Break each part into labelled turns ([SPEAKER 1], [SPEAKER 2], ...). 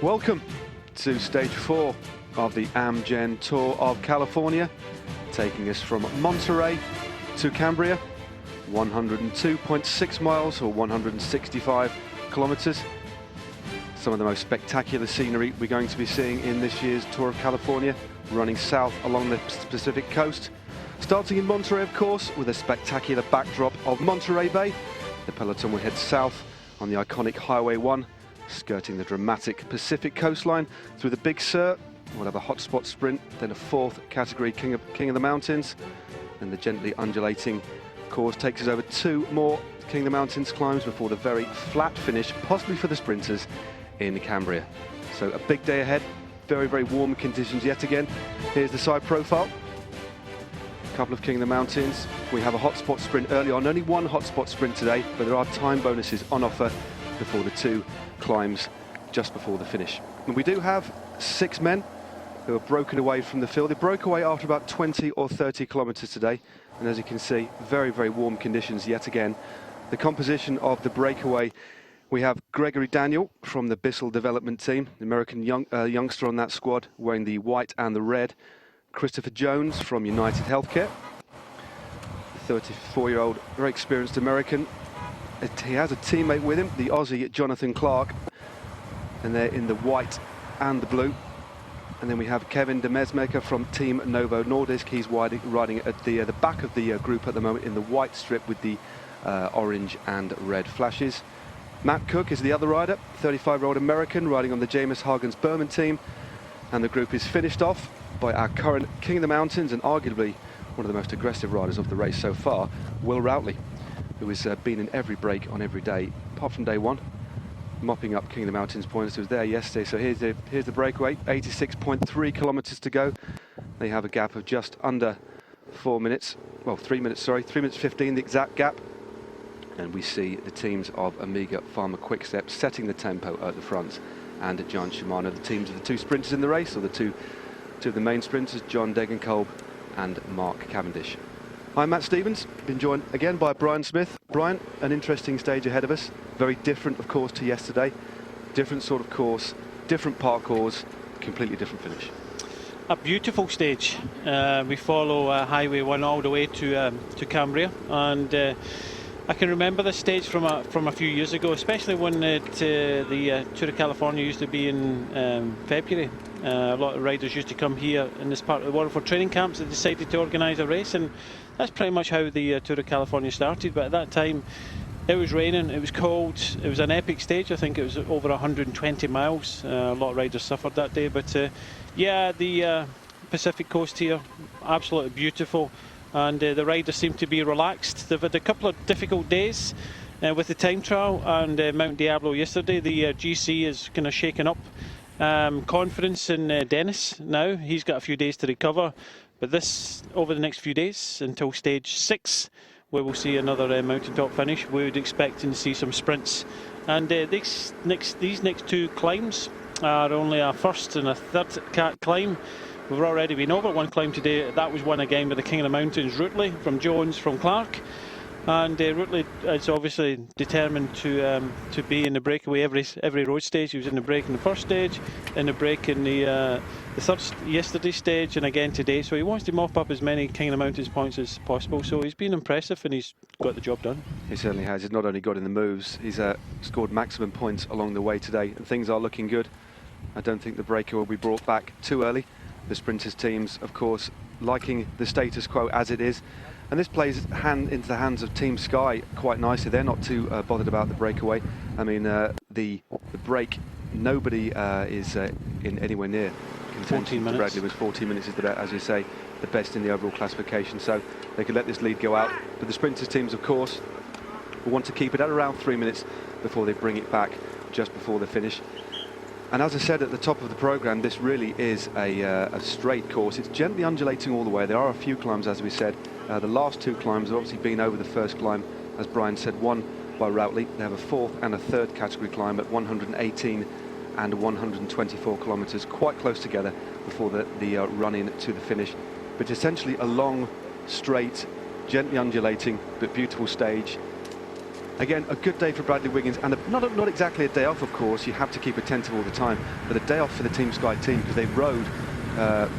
[SPEAKER 1] Welcome to stage 4 of the Amgen Tour of California, taking us from Monterey to Cambria, 102.6 miles or 165 kilometers. Some of the most spectacular scenery we're going to be seeing in this year's Tour of California, running south along the Pacific coast. Starting in Monterey, of course, with a spectacular backdrop of Monterey Bay. The peloton will head south on the iconic Highway 1, skirting the dramatic Pacific coastline through the Big Sur. We'll have a hotspot sprint, then a fourth category King of the Mountains, and the gently undulating course takes us over 2 more King of the Mountains climbs before the very flat finish, possibly for the sprinters, in Cambria. So a big day ahead, very, very warm conditions yet again. Here's the side profile. A couple of King of the Mountains. We have a hotspot sprint early on, only one hotspot sprint today, but there are time bonuses on offer before the 2 climbs just before the finish. And we do have 6 men who are broken away from the field. They broke away after about 20 or 30 kilometers today. And as you can see, very, very warm conditions yet again. The composition of the breakaway, we have Gregory Daniel from the Bissell development team, the American youngster on that squad, wearing the white and the red. Christopher Jones from United Healthcare, the 34-year-old, very experienced American. He has a teammate with him, the Aussie Jonathan Clark, and they're in the white and the blue. And then we have Kevin de Mesmaeker from Team Novo Nordisk. He's riding at the back of the group at the moment in the white strip with the orange and red flashes. Matt Cook is the other rider, 35-year-old American, riding on the James Hagens Berman team. And the group is finished off by our current King of the Mountains and arguably one of the most aggressive riders of the race so far, Will Routley, who has been in every break on every day, apart from day 1, mopping up King of the Mountains points. He was there yesterday, so here's the breakaway, 86.3 kilometers to go. They have a gap of just under 4 minutes, well, 3 minutes, sorry, 3 minutes 15, the exact gap. And we see the teams of Omega Pharma Quickstep setting the tempo at the front, and John Shimano, the teams of the 2 sprinters in the race, or the two of the main sprinters, John Degenkolb and Mark Cavendish. I'm Matt Stevens, been joined again by Brian Smith. Brian, an interesting stage ahead of us, very different of course to yesterday, different sort of course, different parcours, completely different finish.
[SPEAKER 2] A beautiful stage. We follow Highway 1 all the way to Cambria, and I can remember this stage from a few years ago, especially when the Tour of California used to be in February. A lot of riders used to come here in this part of the world for training camps. They decided to organise a race, and that's pretty much how the Tour of California started. But at that time, it was raining, it was cold, it was an epic stage. I think it was over 120 miles. A lot of riders suffered that day, but yeah, the Pacific coast here, absolutely beautiful. And the riders seem to be relaxed. They've had a couple of difficult days with the time trial and Mount Diablo yesterday. The GC is kind of shaken up confidence in Dennis now. He's got a few days to recover, but this over the next few days until stage 6, where we'll see another mountaintop finish, we would expect to see some sprints. And these next 2 climbs are only a first and a third climb. We've already been over one climb today. That was one again with the King of the Mountains, Routley, from Jones, from Clark. And Routley is obviously determined to be in the breakaway every road stage. He was in the break in the first stage, in the break in the third yesterday stage, and again today. So he wants to mop up as many King of the Mountains points as possible. So he's been impressive and he's got the job done.
[SPEAKER 1] He certainly has. He's not only got in the moves, he's scored maximum points along the way today, and things are looking good. I don't think the breakaway will be brought back too early. The sprinters teams, of course, liking the status quo as it is. And this plays into the hands of Team Sky quite nicely. They're not too bothered about the breakaway. I mean, the break, nobody is in anywhere near contention.
[SPEAKER 2] 14 minutes.
[SPEAKER 1] Bradley was 14 minutes is, as you say, the best in the overall classification. So they could let this lead go out. But the sprinters teams, of course, will want to keep it at around 3 minutes before they bring it back just before the finish. And as I said at the top of the programme, this really is a straight course. It's gently undulating all the way. There are a few climbs, as we said. The last 2 climbs have obviously been over the first climb, as Brian said, one by Routley. They have a 4th and a 3rd category climb at 118 and 124 kilometres, quite close together before the run-in to the finish. But essentially a long, straight, gently undulating, but beautiful stage. Again, a good day for Bradley Wiggins, and not exactly a day off, of course. You have to keep attentive all the time, but a day off for the Team Sky team, because they rode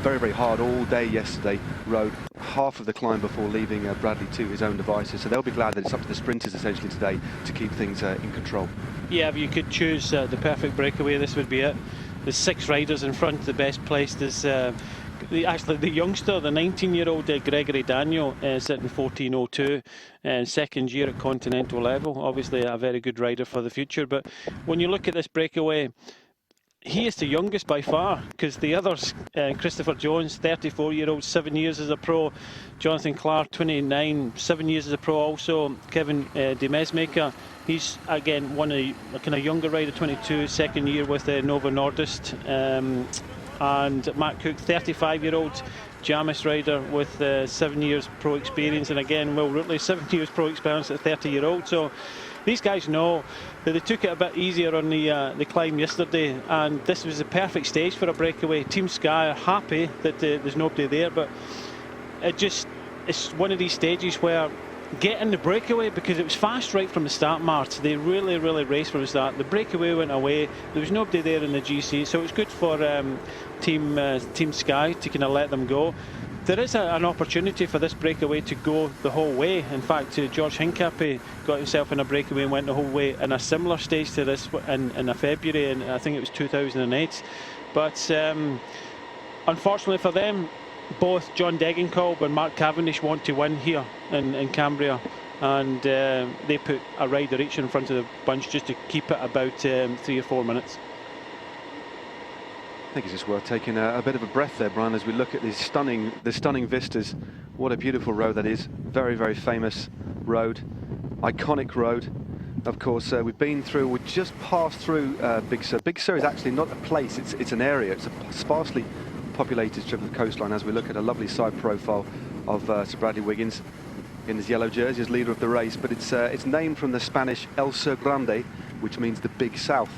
[SPEAKER 1] very, very hard all day yesterday, rode half of the climb before leaving Bradley to his own devices. So they'll be glad that it's up to the sprinters essentially today to keep things in control.
[SPEAKER 2] Yeah, if you could choose the perfect breakaway, this would be it. There's 6 riders in front. The best placed is actually the youngster, the 19-year-old Gregory Daniel, sitting 14:02, second year at continental level. Obviously a very good rider for the future. But when you look at this breakaway, he is the youngest by far, because the others, Christopher Jones, 34-year-old, 7 years as a pro. Jonathan Clark, 29, 7 years as a pro also. Kevin de Mesmaker, he's again one of a kind of younger rider, 22, second year with Novo Nordisk. And Matt Cook, 35-year-old Jamis rider with 7 years pro experience. And again, Will Rutley, 7 years pro experience at 30-year-old. So these guys know that they took it a bit easier on the climb yesterday, and this was the perfect stage for a breakaway. Team Sky are happy that there's nobody there, but it's one of these stages where getting the breakaway, because it was fast right from the start, Mart. They really raced from the start. The breakaway went away. There was nobody there in the GC, so it was good for Team Sky to kind of let them go. There is an opportunity for this breakaway to go the whole way. In fact, George Hincapie got himself in a breakaway and went the whole way in a similar stage to this in February, and I think it was 2008. But unfortunately for them, both John Degenkolb and Mark Cavendish want to win here in Cambria, and they put a rider each in front of the bunch just to keep it about 3 or 4 minutes.
[SPEAKER 1] I think it's just worth taking a bit of a breath there, Brian, as we look at the stunning vistas. What a beautiful road that is. Very famous road, iconic road. Of course, we've been through, we just passed through Big Sur. Big Sur is actually not a place, it's an area. It's a sparsely populated strip of the coastline, as we look at a lovely side profile of Sir Bradley Wiggins in his yellow jersey as leader of the race. But it's named from the Spanish El Sur Grande, which means the Big South.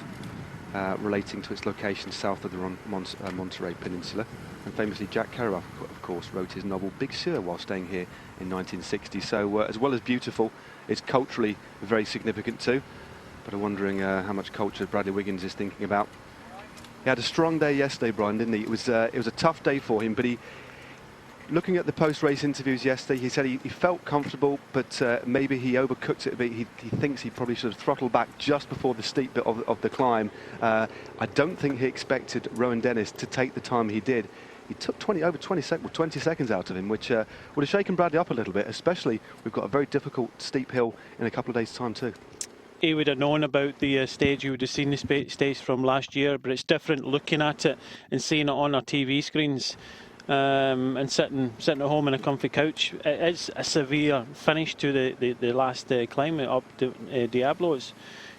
[SPEAKER 1] Relating to its location south of the Monterey Peninsula. And famously, Jack Kerouac, of course, wrote his novel Big Sur while staying here in 1960. So as well as beautiful, it's culturally very significant too. But I'm wondering how much culture Bradley Wiggins is thinking about. He had a strong day yesterday, Brian, didn't he? It was a tough day for him, but looking at the post-race interviews yesterday, he said he felt comfortable, but maybe he overcooked it a bit. He thinks he probably should have throttled back just before the steep bit of the climb. I don't think he expected Rowan Dennis to take the time he did. He took 20 seconds out of him, which would have shaken Bradley up a little bit, especially we've got a very difficult steep hill in a couple of days' time too.
[SPEAKER 2] He would have known about the stage. He would have seen the stage from last year, but it's different looking at it and seeing it on our TV screens. And sitting at home in a comfy couch. It is a severe finish to the last climb up to Diablo. It's,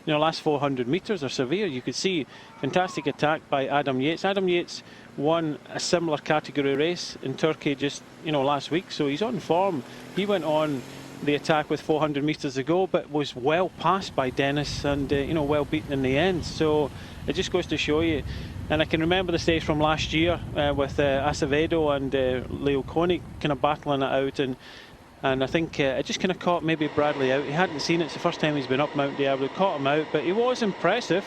[SPEAKER 2] last 400 metres are severe. You could see fantastic attack by Adam Yates. Adam Yates won a similar category race in Turkey just last week, so he's on form. He went on the attack with 400 metres to go, but was well passed by Dennis and well beaten in the end. So it just goes to show you. And I can remember the stage from last year with Acevedo and Leo Koenig kind of battling it out, and I think it just kind of caught maybe Bradley out. He hadn't seen it. It's the first time he's been up Mount Diablo. Caught him out, but he was impressive.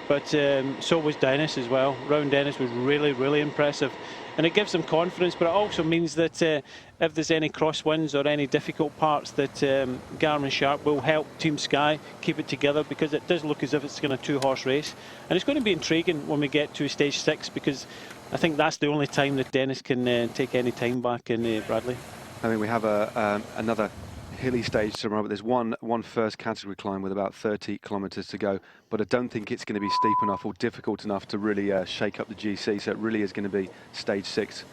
[SPEAKER 2] But so was Dennis as well. Rowan Dennis was really impressive. And it gives them confidence, but it also means that if there's any crosswinds or any difficult parts, that Garmin Sharp will help Team Sky keep it together, because it does look as if it's going to two-horse race. And it's going to be intriguing when we get to stage 6, because I think that's the only time that Dennis can take any time back in Bradley.
[SPEAKER 1] I mean, we have another hilly stage tomorrow, but there's one first category climb with about 30 kilometres to go, but I don't think it's going to be steep enough or difficult enough to really shake up the GC. So it really is going to be stage 6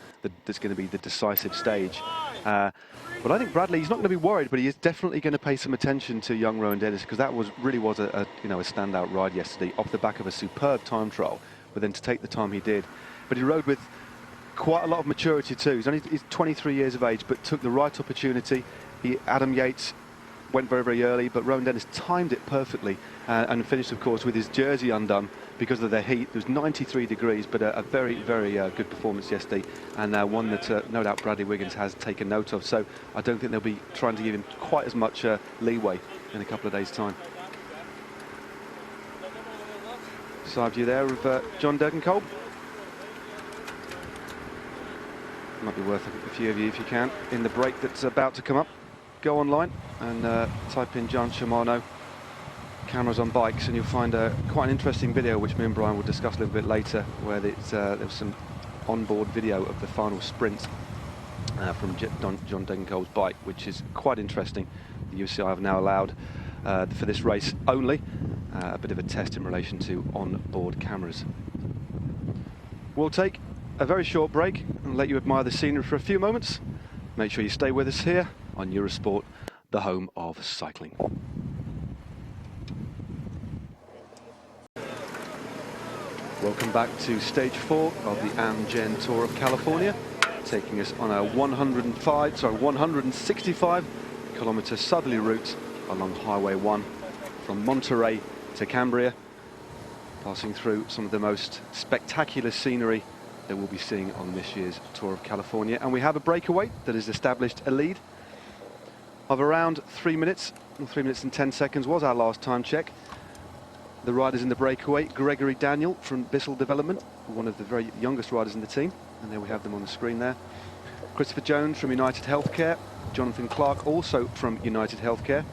[SPEAKER 1] that's going to be the decisive stage. But I think Bradley, he's not going to be worried, but he is definitely going to pay some attention to young Rowan Dennis, because that really was a standout ride yesterday off the back of a superb time trial, but then to take the time he did. But he rode with quite a lot of maturity too. He's 23 years of age, but took the right opportunity. Adam Yates went very early, but Rowan Dennis timed it perfectly and finished, of course, with his jersey undone because of the heat. It was 93 degrees, but a very good performance yesterday, and one that no doubt Bradley Wiggins has taken note of. So I don't think they'll be trying to give him quite as much leeway in a couple of days' time. Side view there of John Degenkolb. Might be worth a few of you, if you can, in the break that's about to come up, go online and type in John Shimano cameras on bikes, and you'll find quite an interesting video, which me and Brian will discuss a little bit later, where there was some onboard video of the final sprint from John Degenkolb's bike, which is quite interesting. The UCI have now allowed for this race only a bit of a test in relation to onboard cameras. We'll take a very short break and let you admire the scenery for a few moments. Make sure you stay with us here on Eurosport, the home of cycling. Welcome back to stage 4 of the Amgen Tour of California, taking us on a 165 kilometer southerly route along Highway 1 from Monterey to Cambria, passing through some of the most spectacular scenery that we'll be seeing on this year's Tour of California. And we have a breakaway that has established a lead of around 3 minutes. 3 minutes and 10 seconds was our last time check. The riders in the breakaway: Gregory Daniel from Bissell Development, one of the very youngest riders in the team, and there we have them on the screen there. Christopher Jones from United Healthcare, Jonathan Clark also from United Healthcare,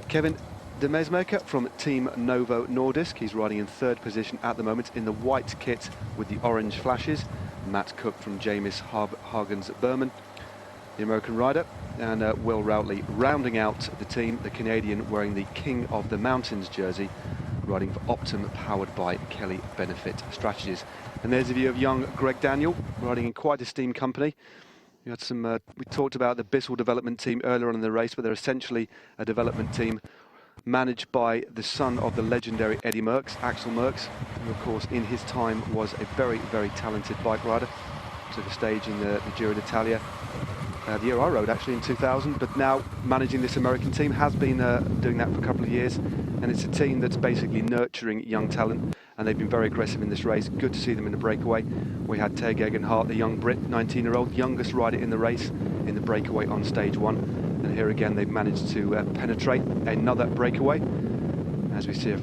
[SPEAKER 1] Kevin De Mesmaker from Team Novo Nordisk. He's riding in 3rd position at the moment in the white kit with the orange flashes. Matt Cook from Jamis Hagens Berman, the American rider, and Will Routley rounding out the team, the Canadian wearing the King of the Mountains jersey, riding for Optum, powered by Kelly Benefit Strategies. And there's a view of young Greg Daniel riding in quite esteemed company. We had some. We talked about the Bissell development team earlier on in the race, but they're essentially a development team managed by the son of the legendary Eddie Merckx, Axel Merckx, who of course in his time was a very, very talented bike rider. Took a stage in the Giro d'Italia, the year I rode actually in 2000, but now managing this American team, has been doing that for a couple of years, and it's a team that's basically nurturing young talent, and they've been very aggressive in this race. Good to see them in the breakaway. We had Teg Egenhart, the young Brit, 19-year-old, youngest rider in the race, in the breakaway on stage 1. And here again, they've managed to penetrate another breakaway. As we see a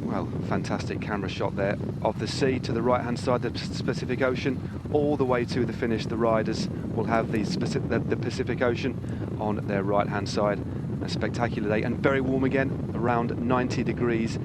[SPEAKER 1] fantastic camera shot there of the sea to the right-hand side, the Pacific Ocean, all the way to the finish. The riders will have the Pacific Ocean on their right-hand side. A spectacular day, and very warm again, around 90 degrees.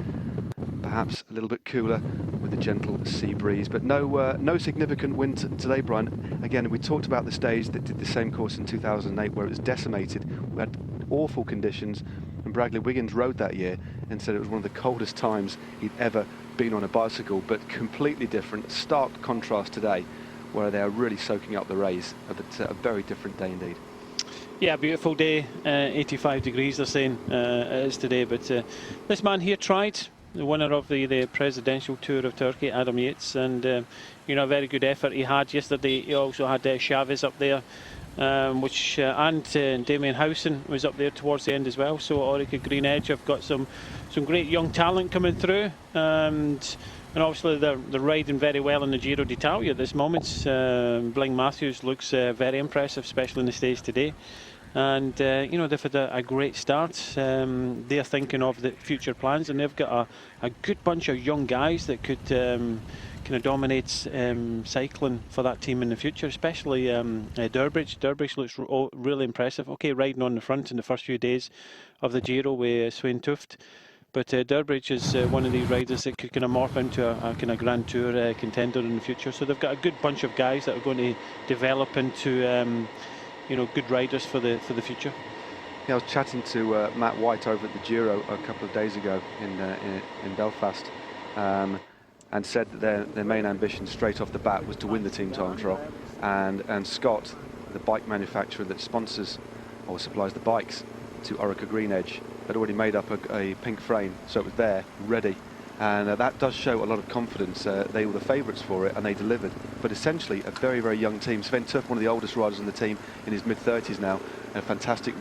[SPEAKER 1] Perhaps a little bit cooler with a gentle sea breeze, but no significant wind today, Brian. Again, we talked about the stage that did the same course in 2008, where it was decimated. We had awful conditions, and Bradley Wiggins rode that year and said it was one of the coldest times he'd ever been on a bicycle, but completely different, stark contrast today, where they are really soaking up the rays. But a very different day indeed.
[SPEAKER 2] Yeah, beautiful day, 85 degrees they're saying it is today, but this man here tried. The winner of the Presidential Tour of Turkey, Adam Yates, and a very good effort he had yesterday. He also had Chavez up there, and Damien Howson was up there towards the end as well. So Orica Green Edge have got some great young talent coming through, and obviously they're riding very well in the Giro d'Italia at this moment. Bling Matthews looks very impressive, especially in the stage today. And they've had a great start. They're thinking of the future plans, and they've got a good bunch of young guys that could kind of dominate cycling for that team in the future, especially Durbridge. Durbridge looks really impressive. Okay, riding on the front in the first few days of the Giro with Swain Tuft, but Durbridge is one of these riders that could kind of morph into a kind of Grand Tour contender in the future. So they've got a good bunch of guys that are going to develop into good riders for the future.
[SPEAKER 1] Yeah, I was chatting to Matt White over at the Giro a couple of days ago in Belfast, and said that their main ambition straight off the bat was to win the team time trial, and Scott, the bike manufacturer that sponsors or supplies the bikes to Orica Green Edge, had already made up a pink frame, so it was there, ready. And that does show a lot of confidence. They were the favourites for it, and they delivered. But essentially, a very, very young team. Sven Tuft, one of the oldest riders on the team, in his mid-30s now, a fantastic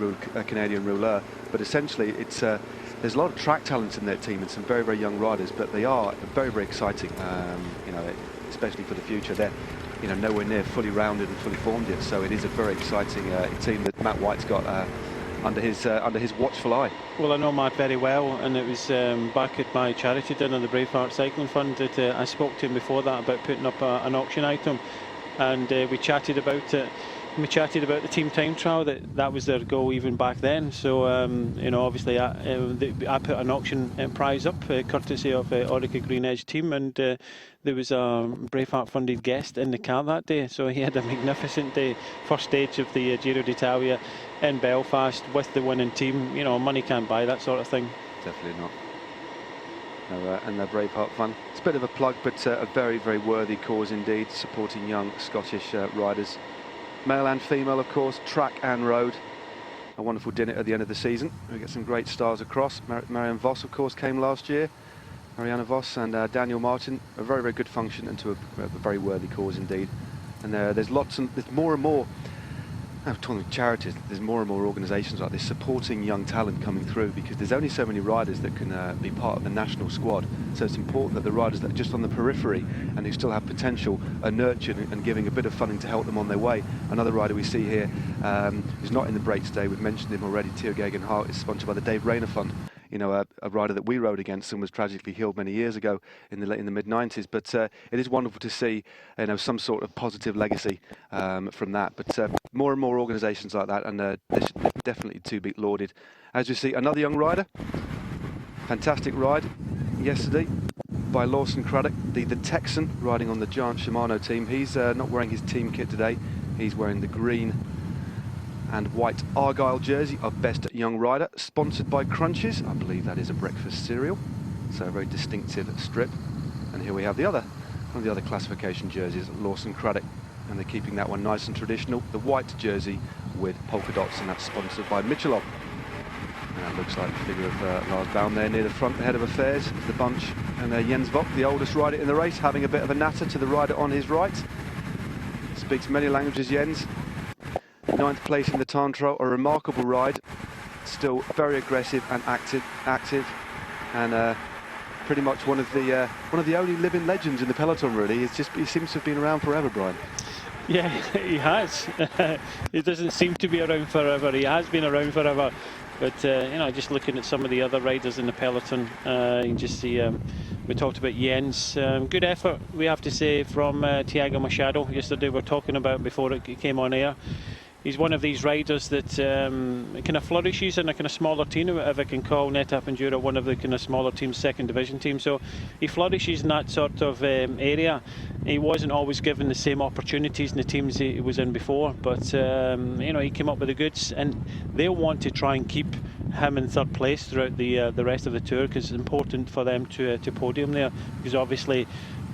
[SPEAKER 1] Canadian rouleur. But essentially, it's there's a lot of track talent in their team and some very, very young riders. But they are very, very exciting. Especially for the future. They're nowhere near fully rounded and fully formed yet. So it is a very exciting team that Matt White's got under his watchful eye.
[SPEAKER 2] Well, I know Matt very well, and it was back at my charity dinner, the Braveheart Cycling Fund, that I spoke to him before that about putting up an auction item, and we chatted about it. We chatted about the team time trial, that was their goal even back then. So obviously I put an auction prize up courtesy of Orica Green Edge team, and there was a Braveheart funded guest in the car that day, so he had a magnificent day. First stage of the Giro d'Italia in Belfast with the winning team. Money can't buy that sort of thing.
[SPEAKER 1] Definitely not. And the Braveheart Fund. It's a bit of a plug, but a very, very worthy cause indeed, supporting young Scottish riders. Male and female, of course, track and road. A wonderful dinner at the end of the season. We get some great stars across. Marianne Vos, of course, came last year. Marianne Vos and Daniel Martin. A very, very good function and to a very worthy cause indeed. And there's more and more. I'm talking about charities. There's more and more organisations like this supporting young talent coming through, because there's only so many riders that can be part of the national squad. So it's important that the riders that are just on the periphery and who still have potential are nurtured and giving a bit of funding to help them on their way. Another rider we see here who's not in the break today, we've mentioned him already, Theo Geoghegan-Hart, is sponsored by the Dave Rayner Fund. A rider that we rode against and was tragically killed many years ago in the mid-90s. But it is wonderful to see, some sort of positive legacy from that. But more and more organisations like that, and they're definitely to be lauded. As you see, another young rider, fantastic ride yesterday by Lawson Craddock, the Texan, riding on the Giant Shimano team. He's not wearing his team kit today. He's wearing the green and white Argyle jersey of Best Young Rider, sponsored by Crunches. I believe that is a breakfast cereal, so a very distinctive strip. And here we have one of the other classification jerseys, Lawson Craddock, and they're keeping that one nice and traditional. The white jersey with polka dots, and that's sponsored by Michelin. And that looks like the figure of Lars Baum there near the front, the head of affairs, the bunch. And Jens Vogt, the oldest rider in the race, having a bit of a natter to the rider on his right. Speaks many languages, Jens. 9th place in the time trial, a remarkable ride, still very aggressive and active, and pretty much one of the only living legends in the peloton. Really, he seems to have been around forever, Brian.
[SPEAKER 2] Yeah, he has. He doesn't seem to be around forever. He has been around forever, but just looking at some of the other riders in the peloton, you can just see. We talked about Jens. Good effort, we have to say, from Thiago Machado yesterday. We were talking about before it came on air. He's one of these riders that kind of flourishes in a kind of smaller team, if I can call NetApp Enduro one of the kind of smaller teams, second division team. So he flourishes in that sort of area. He wasn't always given the same opportunities in the teams he was in before, but he came up with the goods, and they'll want to try and keep him in third place throughout the rest of the tour, because it's important for them to podium there, because obviously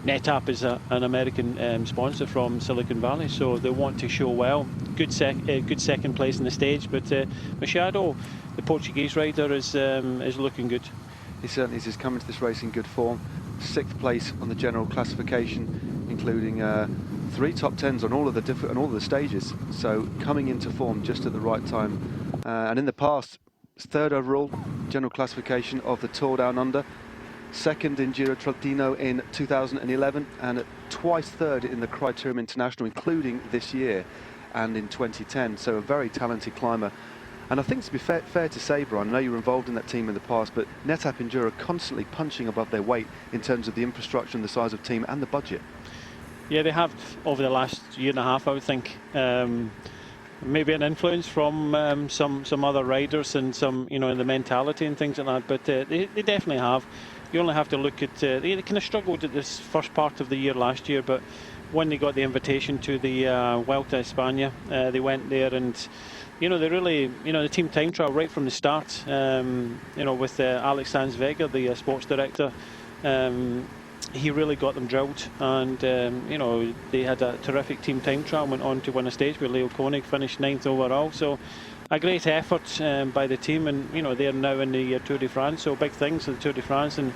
[SPEAKER 2] NetApp is an American sponsor from Silicon Valley, so they want to show well. Good second place in the stage, but Machado, the Portuguese rider, is looking good.
[SPEAKER 1] He certainly is. He's coming to this race in good form. 6th place on the general classification, including 3 top 10s on all of the stages. So coming into form just at the right time. And in the past, 3rd overall general classification of the Tour Down Under. 2nd in Giro Trentino in 2011, and twice 3rd in the Criterium International, including this year and in 2010. So a very talented climber. And I think to be fair to say, Brian, I know you were involved in that team in the past, but NetApp Enduro are constantly punching above their weight in terms of the infrastructure and the size of team and the budget.
[SPEAKER 2] Yeah, they have over the last year and a half, I would think. Maybe an influence from some other riders and some, in the mentality and things like that, but they definitely have. You only have to look at, they kind of struggled at this first part of the year last year, but when they got the invitation to the Vuelta a España, they went there, and they really, the team time trial right from the start, with Alex Sanz Vega, the sports director, he really got them drilled, and they had a terrific team time trial, went on to win a stage where Leo Koenig finished 9th overall. So a great effort by the team, and they're now in the Tour de France, so big things for the Tour de France. And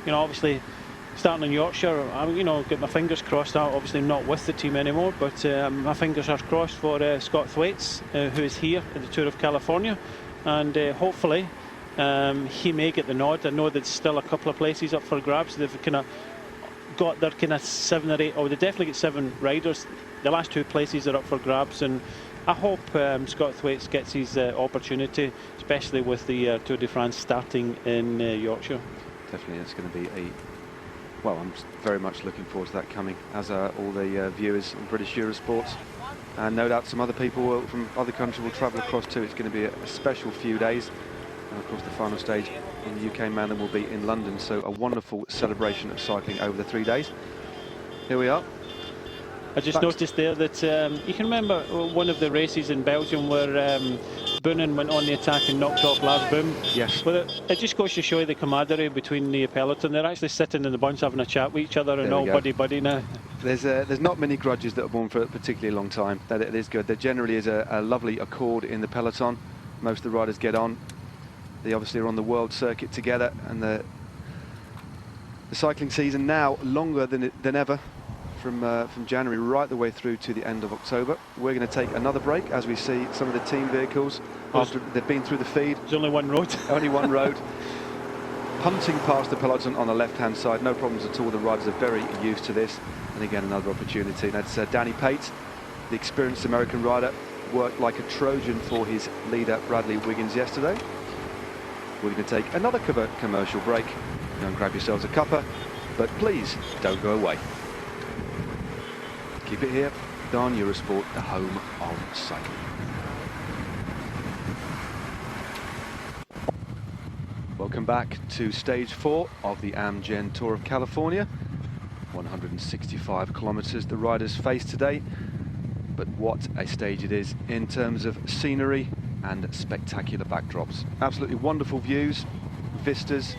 [SPEAKER 2] obviously starting in Yorkshire, get my fingers crossed out. Obviously not with the team anymore, but my fingers are crossed for Scott Thwaites, who is here at the Tour of California, and hopefully he may get the nod. I know there's still a couple of places up for grabs. They've kind of got their kind of 7 or 8, or they definitely get 7 riders. The last 2 places are up for grabs, and I hope Scott Thwaites gets his opportunity, especially with the Tour de France starting in Yorkshire.
[SPEAKER 1] Definitely, it's going to be well, I'm very much looking forward to that coming, as are all the viewers on British Eurosports. And no doubt some other people from other countries will travel across too. It's going to be a special few days. And of course the final stage in the UK Manor will be in London. So a wonderful celebration of cycling over the 3 days. Here we are.
[SPEAKER 2] I just noticed there that you can remember one of the races in Belgium where Boonen went on the attack and knocked off Lars Boom.
[SPEAKER 1] Yes.
[SPEAKER 2] Well, it just goes to show you the camaraderie between the peloton. They're actually sitting in the bunch having a chat with each other and all buddy-buddy now.
[SPEAKER 1] There's not many grudges that are born for a particularly long time. That it is good. There generally is a lovely accord in the peloton. Most of the riders get on. They obviously are on the world circuit together, and the cycling season now longer than ever. From January right the way through to the end of October. We're going to take another break as we see some of the team vehicles after they've been through the feed.
[SPEAKER 2] There's only one road.
[SPEAKER 1] Only one road. Punting past the peloton on the left-hand side, no problems at all. The riders are very used to this. And again, another opportunity. That's Danny Pate, the experienced American rider, worked like a Trojan for his leader Bradley Wiggins yesterday. We're going to take another commercial break. Go and grab yourselves a cuppa, but please don't go away. Keep it here, Darn Eurosport, the home of cycling. Welcome back to stage 4 of the Amgen Tour of California. 165 kilometers the riders face today, but what a stage it is in terms of scenery and spectacular backdrops. Absolutely wonderful views, vistas,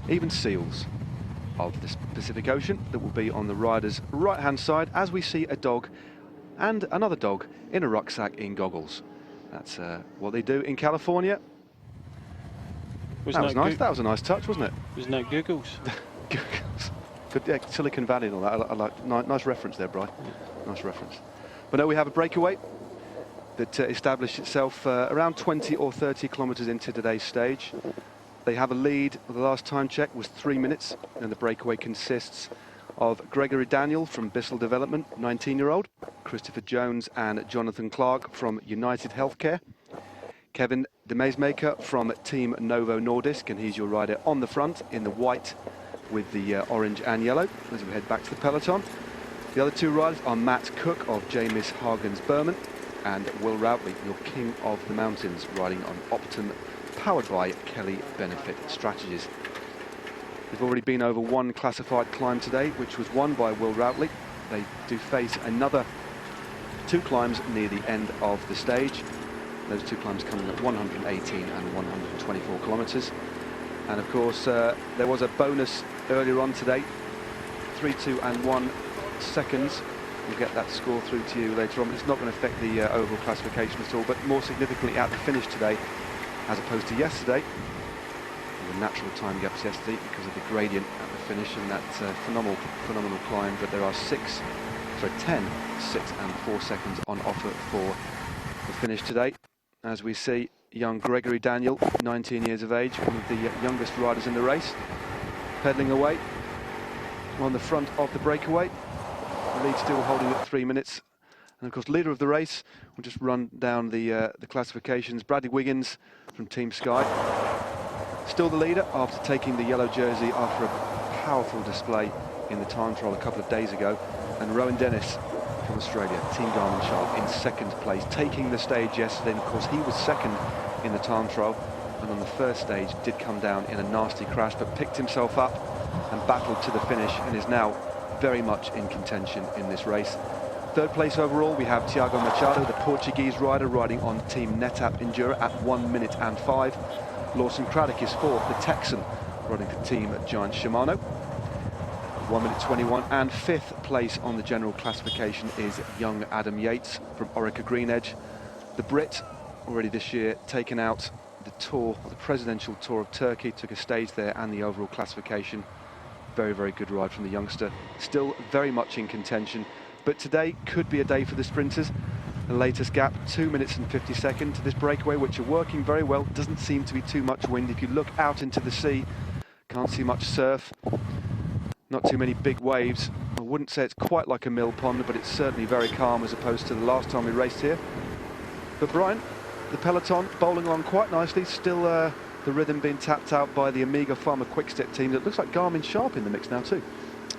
[SPEAKER 1] even seals of the Pacific Ocean that will be on the rider's right-hand side as we see a dog and another dog in a rucksack in goggles. That's what they do in California. That was nice. That was a nice touch, wasn't it?
[SPEAKER 2] Wasn't that Googles?
[SPEAKER 1] Googles. Good, yeah, Silicon Valley and all that. I like nice reference there, Brian. Nice reference. But no, we have a breakaway that established itself around 20 or 30 kilometers into today's stage. They have a lead. The last time check was 3 minutes, and the breakaway consists of Gregory Daniel from Bissell Development, 19-year-old, Christopher Jones and Jonathan Clark from United Healthcare, Kevin Demesmaker from Team Novo Nordisk, and he's your rider on the front in the white with the orange and yellow as we head back to the peloton. The other two riders are Matt Cook of James Hagens Berman and Will Routley, your king of the mountains, riding on Optum, powered by Kelly Benefit Strategies. They've already been over one classified climb today, which was won by Will Routley. They do face another 2 climbs near the end of the stage. Those 2 climbs coming at 118 and 124 kilometers. And of course, there was a bonus earlier on today, 3, 2 and 1 seconds. We'll get that score through to you later on. It's not going to affect the overall classification at all, but more significantly at the finish today, as opposed to yesterday, the natural time gaps yesterday because of the gradient at the finish and that phenomenal climb. But there are 10, 6 and 4 seconds on offer for the finish today. As we see young Gregory Daniel, 19 years of age, one of the youngest riders in the race, pedalling away on the front of the breakaway. The lead still holding at 3 minutes. And of course, leader of the race, we'll just run down the classifications. Bradley Wiggins from Team Sky, still the leader after taking the yellow jersey after a powerful display in the time trial a couple of days ago. And Rowan Dennis from Australia, Team Garmin Sharp, in 2nd place, taking the stage yesterday. And of course, he was 2nd in the time trial, and on the first stage did come down in a nasty crash, but picked himself up and battled to the finish and is now very much in contention in this race. 3rd place overall, we have Tiago Machado, the Portuguese rider, riding on Team NetApp Endura at 1 minute and 5. Lawson Craddock is 4th, the Texan, riding for Team Giant Shimano. 1 minute 21, and 5th place on the general classification is young Adam Yates from Orica Green Edge. The Brit, already this year, taken out the tour, the Presidential Tour of Turkey, took a stage there and the overall classification. Very, very good ride from the youngster. Still very much in contention, but today could be a day for the sprinters. The latest gap, 2 minutes and 50 seconds to this breakaway, which are working very well. Doesn't seem to be too much wind. If you look out into the sea, can't see much surf. Not too many big waves. I wouldn't say it's quite like a mill pond, but it's certainly very calm as opposed to the last time we raced here. But Brian, the peloton bowling along quite nicely, still the rhythm being tapped out by the Omega Pharma Quick-Step team. It looks like Garmin Sharp in the mix now too.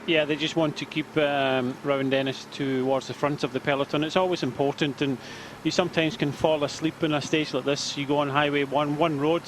[SPEAKER 2] Yeah, they just want to keep Rowan Dennis towards the front of the peloton. It's always important, and you sometimes can fall asleep in a stage like this. You go on Highway 1, one road,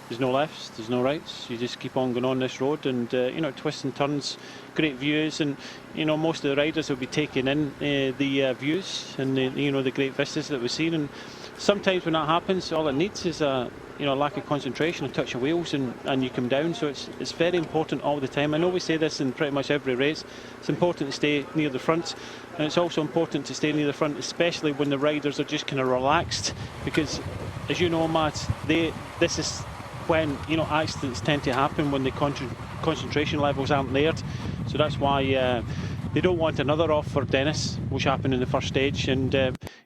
[SPEAKER 2] there's no lefts, there's no rights. You just keep on going on this road, and you know, twists and turns, great views, and you know, most of the riders will be taking in the views and you know, the great vistas that we've seen. And sometimes when that happens, all it needs is a lack of concentration, a touch of wheels, and you come down. So it's very important all the time. I know we say this in pretty much every race. It's important to stay near the front, and it's also important to stay near the front, especially when the riders are just kind of relaxed, because as you know, Matt, this is when, you know, accidents tend to happen when the concentration levels aren't there. So that's why they don't want another off for Dennis, which happened in the first stage. And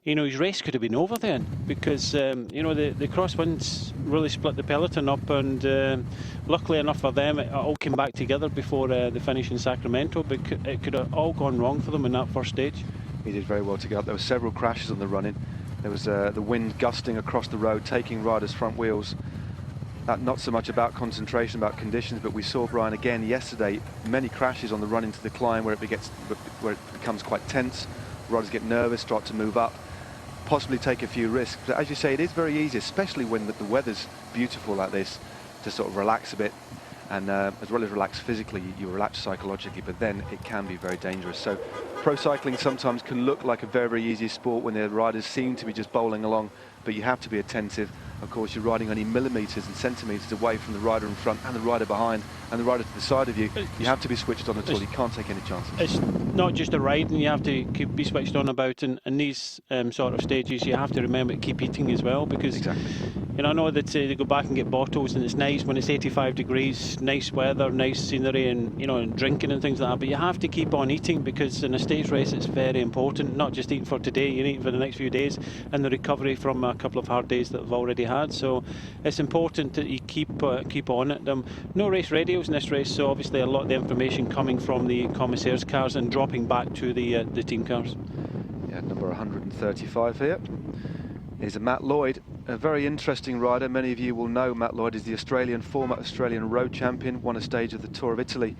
[SPEAKER 2] you know, his race could have been over then, because you know, the crosswinds really split the peloton up, and luckily enough for them, it all came back together before the finish in Sacramento. But it could have all gone wrong for them in that first stage.
[SPEAKER 1] He did very well to get up. There were several crashes on the run-in. There was the wind gusting across the road, taking riders' front wheels. Not so much about concentration, about conditions, but we saw, Brian, again yesterday, many crashes on the run into the climb where it becomes quite tense. Riders get nervous, start to move up, possibly take a few risks. But as you say, it is very easy, especially when the weather's beautiful like this, to sort of relax a bit. And as well as relax physically, you relax psychologically, but then it can be very dangerous. So pro cycling sometimes can look like a very, very easy sport when the riders seem to be just bowling along, but you have to be attentive. Of course, you're riding only millimetres and centimetres away from the rider in front and the rider behind and the rider to the side of you. You have to be switched on at all. You can't take any chances.
[SPEAKER 2] It's not just a ride, and you have to be switched on about. In these sort of stages, you have to remember to keep eating as well, because
[SPEAKER 1] exactly.
[SPEAKER 2] You know, I know that they go back and get bottles, and it's nice when it's 85 degrees, nice weather, nice scenery, and you know, and drinking and things like that. But you have to keep on eating, because in a stage race, it's very important. Not just eating for today, you eat for the next few days, and the recovery from a couple of hard days that we've already had. So it's important that you keep on it. No race radios in this race, so obviously a lot of the information coming from the commissaires' cars and dropping back to the team cars.
[SPEAKER 1] Yeah, number 135 here is a Matt Lloyd, a very interesting rider. Many of you will know Matt Lloyd is the former Australian road champion, won a stage of the Tour of Italy,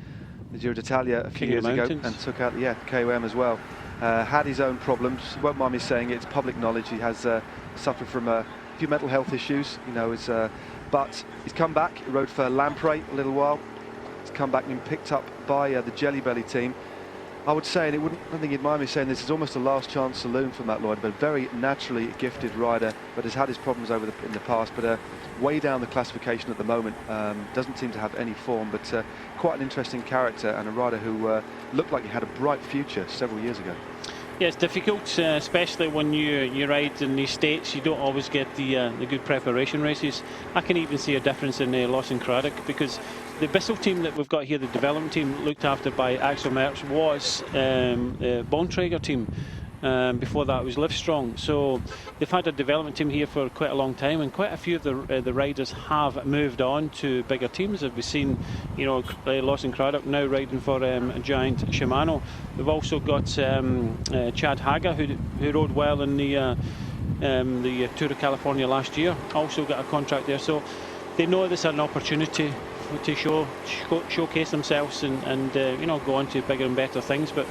[SPEAKER 1] the Giro d'Italia a few years ago, and took out the KOM as well. Had his own problems. You won't mind me saying it's public knowledge. He has suffered from a few mental health issues, you know, but he's come back. He rode for Lamprey a little while. He's come back and been picked up by the Jelly Belly team. I would say, and I don't think you'd mind me saying this, is almost a last chance saloon for Matt Lloyd, but a very naturally gifted rider, but has had his problems in the past, but way down the classification at the moment. Doesn't seem to have any form, but quite an interesting character, and a rider who looked like he had a bright future several years ago.
[SPEAKER 2] Yeah, it's difficult, especially when you ride in these states. You don't always get the good preparation races. I can even see a difference in Lawson Craddock, because the Bissell team that we've got here, the development team looked after by Axel Merckx, was the Bontrager team. Before that, it was Livestrong. So they've had a development team here for quite a long time, and quite a few of the riders have moved on to bigger teams. As we've seen, you know, Lawson Craddock now riding for a giant Shimano. We've also got Chad Haga, who rode well in the Tour of California last year. Also got a contract there, so they know this is an opportunity to showcase themselves and you know, go on to bigger and better things. But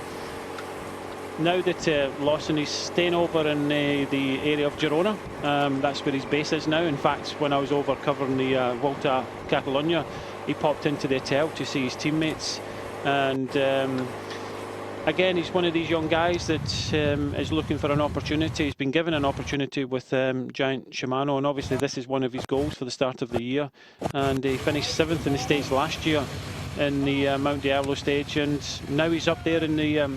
[SPEAKER 2] now that Lawson is staying over in the area of Girona, that's where his base is now. In fact, when I was over covering the Volta a Catalunya, he popped into the hotel to see his teammates. And again, he's one of these young guys that is looking for an opportunity. He's been given an opportunity with Giant Shimano, and obviously this is one of his goals for the start of the year. And he finished 7th in the stage last year in the Mount Diablo stage, and now he's up there in the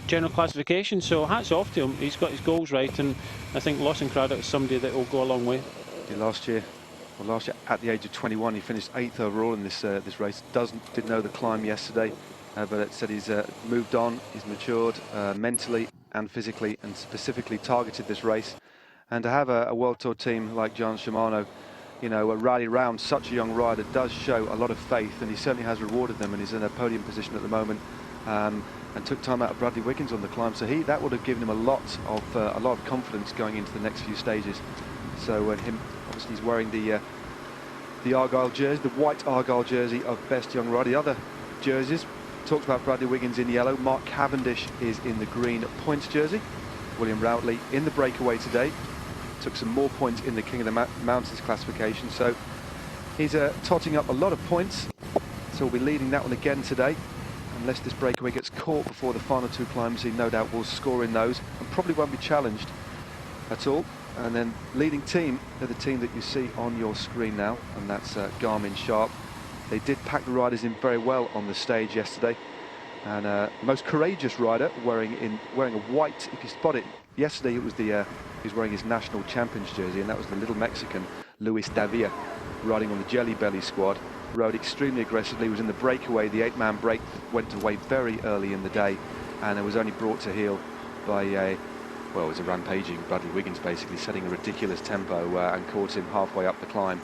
[SPEAKER 2] general classification. So hats off to him. He's got his goals right, and I think Lawson Craddock is somebody that will go a long way.
[SPEAKER 1] Yeah, last year at the age of 21, he finished 8th overall in this race. Didn't know the climb yesterday. But it said he's moved on, he's matured mentally and physically, and specifically targeted this race. And to have a World Tour team like Giant Shimano, you know, rally around such a young rider does show a lot of faith, and he certainly has rewarded them, and he's in a podium position at the moment. And took time out of Bradley Wiggins on the climb, so that would have given him a lot of confidence going into the next few stages. So him, obviously he's wearing the Argyle jersey, the white Argyle jersey of Best Young Rider. The other jerseys, talked about Bradley Wiggins in yellow, Mark Cavendish is in the green points jersey. William Routley in the breakaway today, took some more points in the King of the Mountains classification, so he's totting up a lot of points, so we'll be leading that one again today. Unless this breakaway gets caught before the final two climbs, he no doubt will score in those and probably won't be challenged at all. And then leading team are the team that you see on your screen now, and that's Garmin Sharp. They did pack the riders in very well on the stage yesterday, and the most courageous rider wearing a white. If you spot it, yesterday it was he was wearing his national champions jersey, and that was the little Mexican Luis Davia riding on the Jelly Belly squad. Rode extremely aggressively, was in the breakaway. The 8-man break went away very early in the day, and it was only brought to heel by well, it was a rampaging Bradley Wiggins, basically setting a ridiculous tempo and caught him halfway up the climb.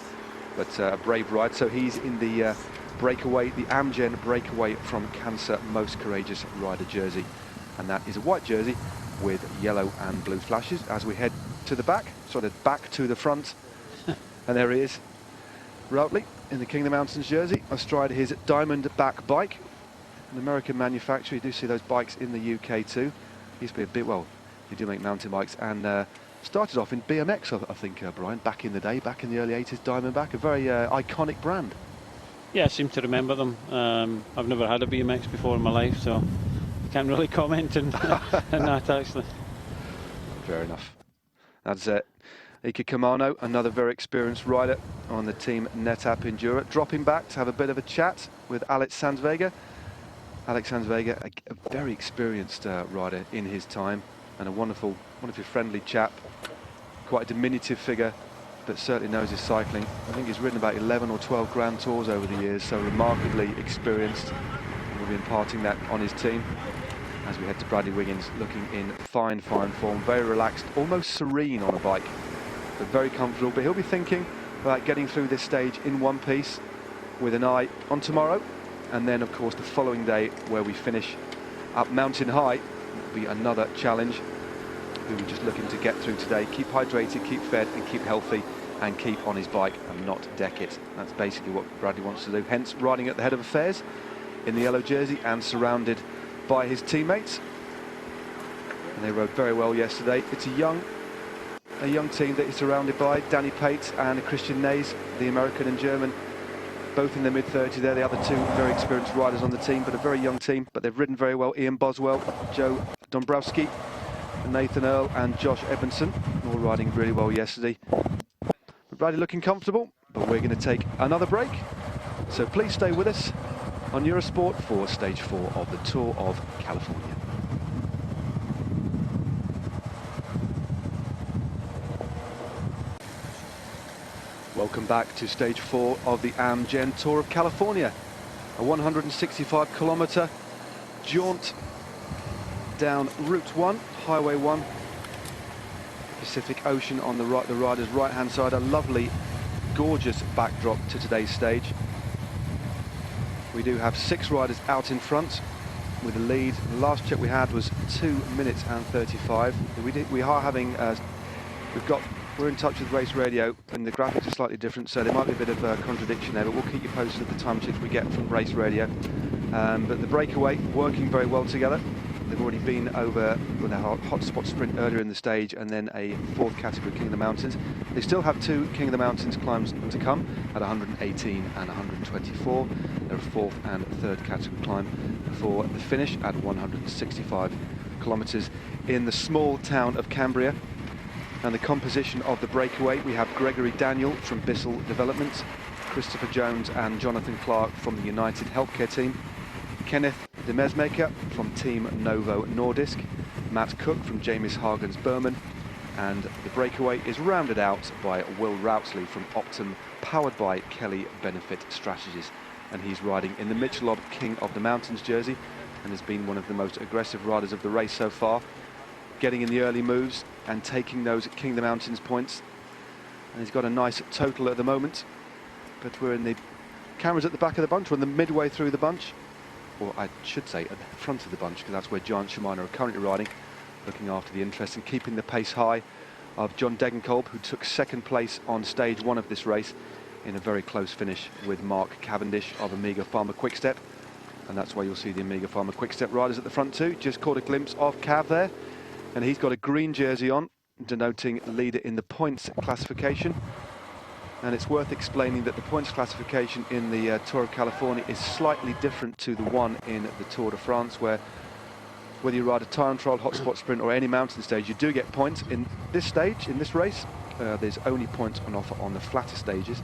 [SPEAKER 1] But a brave ride. So he's in the breakaway, the Amgen breakaway from Cancer Most Courageous Rider jersey, and that is a white jersey with yellow and blue flashes. As we head to the back, sort of back to the front, and there he is, Routley in the King of the Mountains jersey, astride his Diamondback bike, an American manufacturer. You do see those bikes in the UK too. Used to be a bit, well, they do make mountain bikes, and started off in BMX, I think, Brian, back in the day, back in the early 80s. Diamondback, a very iconic brand.
[SPEAKER 2] Yeah, I seem to remember them. I've never had a BMX before in my life, so I can't really comment on that, actually.
[SPEAKER 1] Fair enough. That's it. Ika Kamano, another very experienced rider on the Team NetApp Endura, dropping back to have a bit of a chat with Alex Sandsvega. Alex Sandsvega, a very experienced rider in his time, and a wonderful friendly chap. Quite a diminutive figure, but certainly knows his cycling. I think he's ridden about 11 or 12 Grand Tours over the years, so remarkably experienced. And we'll be imparting that on his team as we head to Bradley Wiggins, looking in fine form, very relaxed, almost serene on a bike, but very comfortable. But he'll be thinking about getting through this stage in one piece with an eye on tomorrow, and then of course the following day where we finish up mountain high will be another challenge. We were just looking to get through today, keep hydrated, keep fed and keep healthy, and keep on his bike and not deck it. That's basically what Bradley wants to do, hence riding at the head of affairs in the yellow jersey and surrounded by his teammates. And they rode very well yesterday. It's a young team that he's surrounded by. Danny Pate and Christian Nays, the American and German, both in their mid-30s. They're the other two very experienced riders on the team, but a very young team. But they've ridden very well. Ian Boswell, Joe Dombrowski, Nathan Earl and Josh Edmondson, all riding really well yesterday. But Bradley looking comfortable, but we're going to take another break. So please stay with us on Eurosport for Stage 4 of the Tour of California. Welcome back to Stage 4 of the Amgen Tour of California. A 165-kilometre jaunt down Route 1, Highway 1, Pacific Ocean on the rider's right-hand side. A lovely, gorgeous backdrop to today's stage. We do have 6 riders out in front with the lead. The last check we had was 2 minutes and 35. We are having, we're in touch with Race Radio, and the graphics are slightly different, so there might be a bit of a contradiction there, but we'll keep you posted of the time checks we get from Race Radio. But the breakaway working very well together. They've already been over with a hotspot sprint earlier in the stage, and then a 4th category King of the Mountains. They still have 2 King of the Mountains climbs to come at 118 and 124. There are 4th and 3rd category climb before the finish at 165 kilometres in the small town of Cambria. And the composition of the breakaway, we have Gregory Daniel from Bissell Development, Christopher Jones and Jonathan Clark from the United Healthcare team, Kenneth de Mesmaker from Team Novo Nordisk, Matt Cook from James Hagen's Berman, and the breakaway is rounded out by Will Routley from Optum, powered by Kelly Benefit Strategies, and he's riding in the Michelob King of the Mountains jersey and has been one of the most aggressive riders of the race so far, getting in the early moves and taking those King of the Mountains points. And he's got a nice total at the moment, but we're in the cameras at the back of the bunch. We're in the midway through the bunch, or I should say at the front of the bunch, because that's where Giant Shimano are currently riding, looking after the interest and keeping the pace high of John Degenkolb, who took second place on stage 1 of this race in a very close finish with Mark Cavendish of Omega Pharma Quickstep. And that's why you'll see the Omega Pharma Quickstep riders at the front too. Just caught a glimpse of Cav there, and he's got a green jersey on, denoting leader in the points classification. And it's worth explaining that the points classification in the Tour of California is slightly different to the one in the Tour de France, where whether you ride a time trial, hotspot sprint or any mountain stage, you do get points. In this stage, in this race, there's only points on offer on the flatter stages.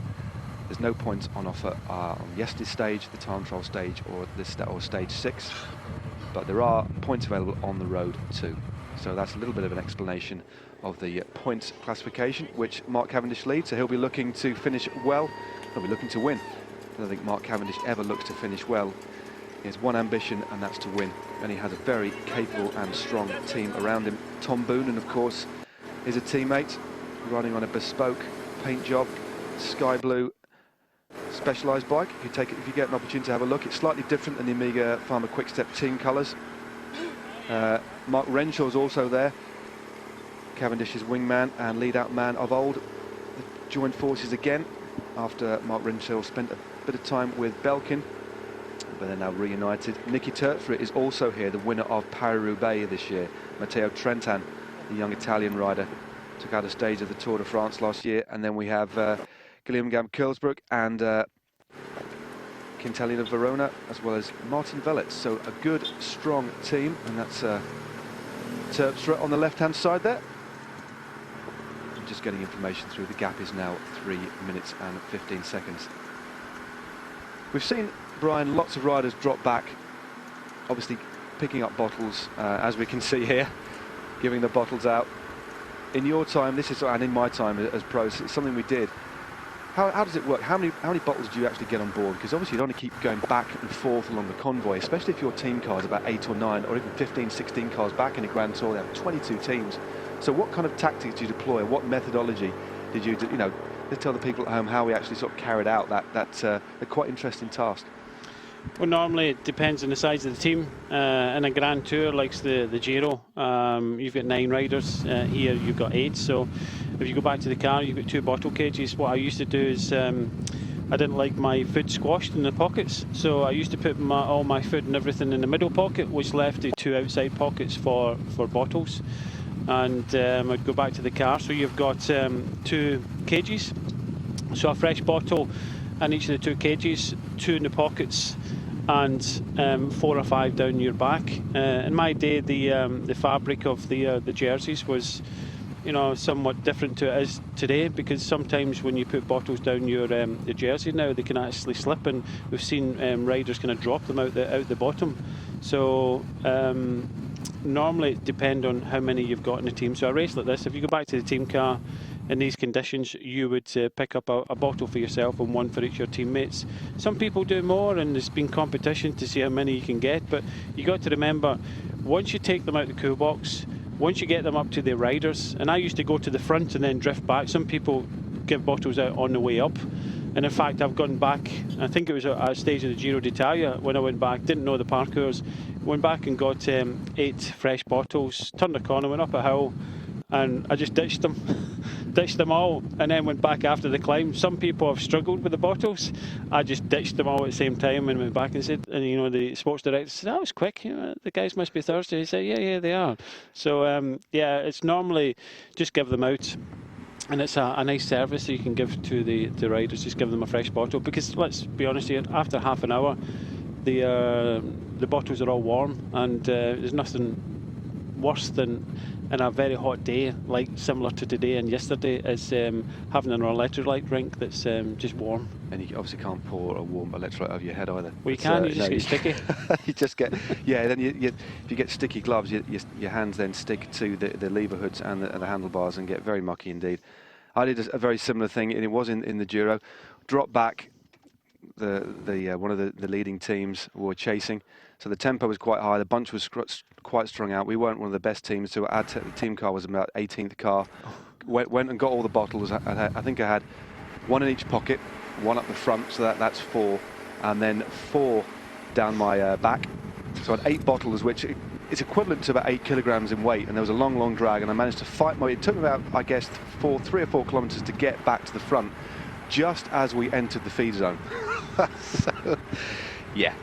[SPEAKER 1] There's no points on offer on yesterday's stage, the time trial stage, or stage 6. But there are points available on the road too. So that's a little bit of an explanation of the points classification, which Mark Cavendish leads. So he'll be looking to finish well. He'll be looking to win. I don't think Mark Cavendish ever looks to finish well. He has one ambition, and that's to win. And he has a very capable and strong team around him. Tom Boonen, of course, is a teammate, riding on a bespoke paint job, sky blue Specialized bike. If you get an opportunity to have a look, it's slightly different than the Omega Pharma Quickstep team colours. Mark Renshaw's also there, Cavendish's wingman and lead-out man of old. They've joined forces again after Mark Renshaw spent a bit of time with Belkin, but they're now reunited. Niki Terpstra is also here, the winner of Paris-Roubaix this year. Matteo Trentin, the young Italian rider, took out a stage of the Tour de France last year. And then we have Guillaume Gam-Kuilsbroek and Quintilian of Verona, as well as Martin Velets. So a good, strong team, and that's Terpstra on the left-hand side there. I'm just getting information through. The gap is now 3 minutes and 15 seconds. We've seen, Brian, lots of riders drop back, obviously picking up bottles, as we can see here, giving the bottles out. In your time, this is, and in my time as pros, it's something we did. How does it work? How many bottles do you actually get on board? Because obviously you don't want to keep going back and forth along the convoy, especially if your team car is about 8 or 9 or even 15, 16 cars back in the Grand Tour. They have 22 teams. So what kind of tactics do you deploy? What methodology did you do? You know, let's tell the people at home how we actually sort of carried out that a quite interesting task.
[SPEAKER 2] Well, normally it depends on the size of the team. In a Grand Tour like the Giro, you've got 9 riders. Here you've got 8. So if you go back to the car, you've got 2 bottle cages. What I used to do is I didn't like my food squashed in the pockets, so I used to put all my food and everything in the middle pocket, which left the 2 outside pockets for bottles. And I'd go back to the car. So you've got 2 cages, so a fresh bottle in each of the 2 cages, 2 in the pockets, and 4 or 5 down your back. In my day, the fabric of the jerseys was, you know, somewhat different to it is today, because sometimes when you put bottles down your the jersey now, they can actually slip, and we've seen riders kind of drop them out the bottom. So normally it depends on how many you've got in the team. So a race like this, if you go back to the team car in these conditions, you would pick up a bottle for yourself and 1 for each of your teammates. Some people do more, and there's been competition to see how many you can get, but you got to remember, once you take them out of the cool box, once you get them up to the riders, and I used to go to the front and then drift back. Some people give bottles out on the way up, and in fact I've gone back, I think it was a stage of the Giro d'Italia when I went back, didn't know the parkours, went back and got 8 fresh bottles, turned a corner, went up a hill, and I just ditched them all, and then went back after the climb. Some people have struggled with the bottles. I just ditched them all at the same time and went back and said, and you know, the sports director said, "That was quick. You know, the guys must be thirsty." He said, "Yeah, they are." So yeah, it's normally just give them out. And it's a nice service that you can give to the riders. Just give them a fresh bottle, because let's be honest here, after half an hour, the bottles are all warm, and there's nothing worse than in a very hot day, like similar to today and yesterday, is having an electrolyte drink that's just warm. And
[SPEAKER 1] you obviously can't pour a warm electrolyte over your head either.
[SPEAKER 2] Well, you can, you just get sticky.
[SPEAKER 1] You just get, yeah, then if you get sticky gloves, your hands then stick to the lever hoods and the handlebars and get very mucky indeed. I did a very similar thing, and it was in the Giro. Drop back, one of the leading teams were chasing, so the tempo was quite high. The bunch was quite strung out. We weren't one of the best teams, so the team car was about 18th car. Went and got all the bottles. I think I had 1 in each pocket, 1 up the front, so that's 4, and then 4 down my back, So I had 8 bottles, which is equivalent to about 8 kilograms in weight, and there was a long, long drag, and I managed to fight my way. It took me about, I guess, 3 or 4 kilometers to get back to the front, just as we entered the feed zone. So, yeah,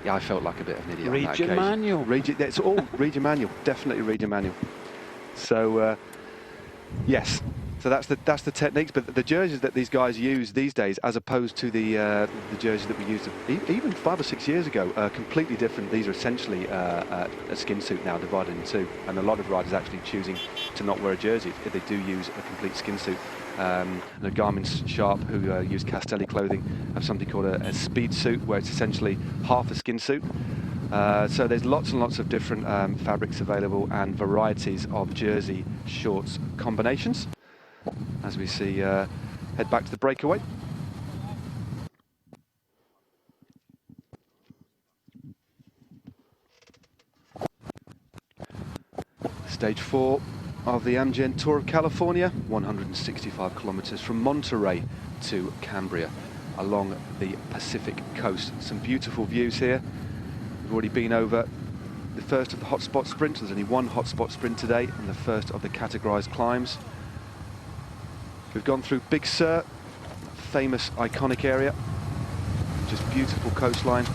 [SPEAKER 1] I felt like a bit of an idiot.
[SPEAKER 2] Read
[SPEAKER 1] on that
[SPEAKER 2] your
[SPEAKER 1] occasion.
[SPEAKER 2] manual.
[SPEAKER 1] It's all read your manual. Definitely read your manual. So, yes. So that's the techniques, but the jerseys that these guys use these days, as opposed to the jerseys that we used even 5 or 6 years ago, are completely different. These are essentially a skin suit now, divided in two, and a lot of riders actually choosing to not wear a jersey if they do use a complete skin suit. And the Garmin Sharp, who use Castelli clothing, have something called a speed suit, where it's essentially half a skin suit. So there's lots and lots of different fabrics available and varieties of jersey shorts combinations. As we see, head back to the breakaway. Stage 4 of the Amgen Tour of California, 165 kilometers from Monterey to Cambria along the Pacific coast. Some beautiful views here. We've already been over the first of the hotspot sprints. There's only one hotspot sprint today, and the first of the categorized climbs. We've gone through Big Sur, famous iconic area, just beautiful coastline,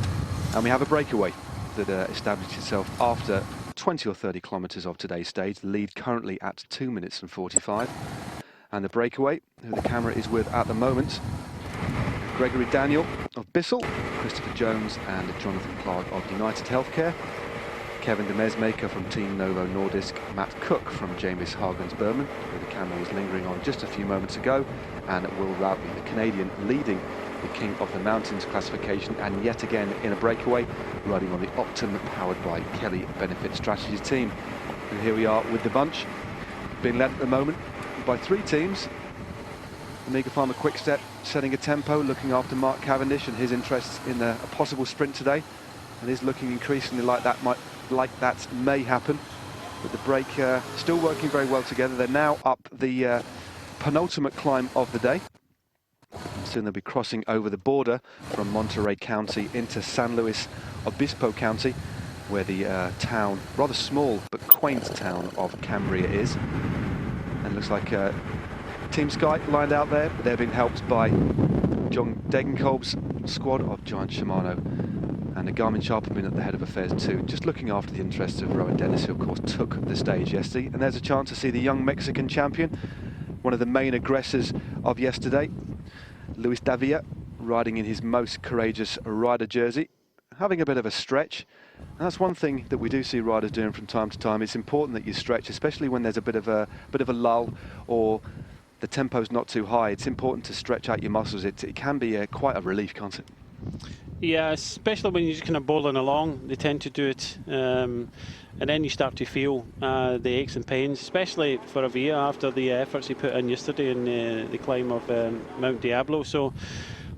[SPEAKER 1] and we have a breakaway that established itself after 20 or 30 kilometers of today's stage. The lead currently at 2 minutes and 45, and the breakaway, who the camera is with at the moment, Gregory Daniel of Bissell, Christopher Jones and Jonathan Clark of United Healthcare, Kevin de Mesmaker from Team Novo Nordisk, Matt Cook from James Hagens Berman, who the camera was lingering on just a few moments ago, and Will Routley, the Canadian, leading the King of the Mountains classification, and yet again in a breakaway, riding on the Optum powered by Kelly Benefit Strategies team. And here we are with the bunch, being led at the moment by 3 teams. Omega Pharma Quickstep setting a tempo, looking after Mark Cavendish and his interests in a possible sprint today, and is looking increasingly like that may happen. But the break still working very well together. They're now up the penultimate climb of the day. Soon they'll be crossing over the border from Monterey County into San Luis Obispo County, where the town, rather small but quaint town of Cambria is. And it looks like Team Sky lined out there, but they're being helped by John Degenkolb's squad of Giant Shimano. And the Garmin Sharp have been at the head of affairs too, just looking after the interests of Rowan Dennis, who of course took the stage yesterday. And there's a chance to see the young Mexican champion, one of the main aggressors of yesterday, Luis Davia, riding in his most courageous rider jersey, having a bit of a stretch. And that's one thing that we do see riders doing from time to time. It's important that you stretch, especially when there's a bit of a lull or the tempo's not too high. It's important to stretch out your muscles. It can be quite a relief, can't it?
[SPEAKER 2] Yeah, especially when you're just kind of bowling along, they tend to do it, and then you start to feel the aches and pains, especially for Avia after the efforts he put in yesterday in the climb of Mount Diablo. So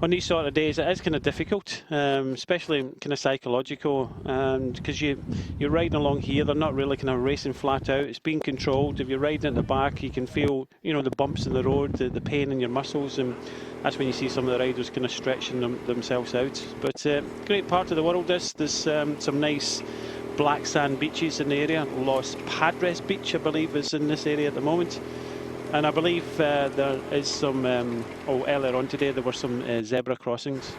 [SPEAKER 2] on these sort of days, it is kind of difficult, especially kind of psychological, because you're riding along here, they're not really kind of racing flat out, it's being controlled. If you're riding at the back, you can feel, you know, the bumps in the road, the pain in your muscles, and that's when you see some of the riders kind of stretching themselves out. But great part of the world, there's some nice black sand beaches in the area. Los Padres Beach, I believe, is in this area at the moment. And I believe there is some, earlier on today there were some zebra crossings,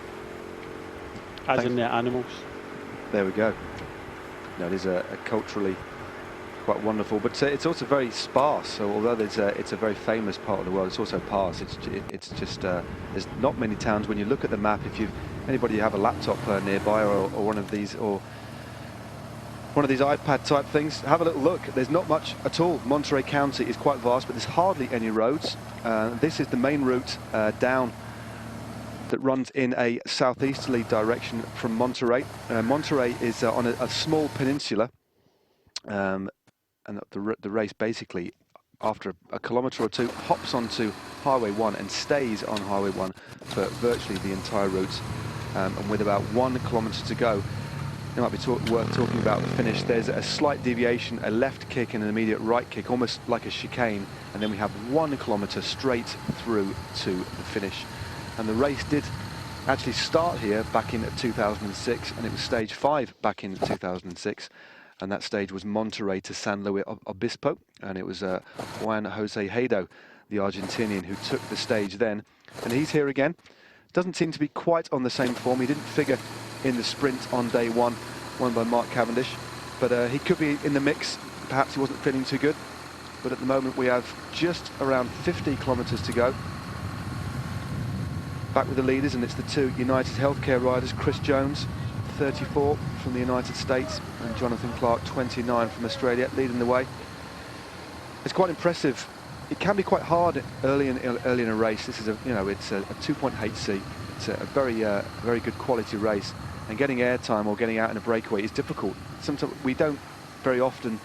[SPEAKER 2] as in the animals.
[SPEAKER 1] There we go. No, it is a culturally quite wonderful, but it's also very sparse. So although it's a very famous part of the world, it's also sparse. It's just there's not many towns. When you look at the map, if anybody have a laptop nearby or one of these iPad type things, have a little look. There's not much at all. Monterey County is quite vast, but there's hardly any roads. This is the main route down that runs in a southeasterly direction from Monterey. Monterey is on a small peninsula, and the race basically, after a kilometre or two, hops onto Highway 1 and stays on Highway 1 for virtually the entire route. And with about 1 kilometre to go, it might be worth talking about the finish. There's a slight deviation, a left kick and an immediate right kick, almost like a chicane, and then we have 1 kilometre straight through to the finish. And the race did actually start here back in 2006, and it was stage 5 back in 2006. And that stage was Monterrey to San Luis Obispo, and it was Juan Jose Haedo, the Argentinian, who took the stage then. And he's here again. Doesn't seem to be quite on the same form. He didn't figure in the sprint on day 1, won by Mark Cavendish, but he could be in the mix. Perhaps he wasn't feeling too good. But at the moment we have just around 50 kilometres to go. Back with the leaders, and it's the 2 United Healthcare riders, Chris Jones, 34 from the United States, and Jonathan Clark, 29 from Australia, leading the way. It's quite impressive. It can be quite hard early in a race. This is it's a 2.8C. It's a very good quality race, and getting airtime or getting out in a breakaway is difficult. Sometimes we don't very often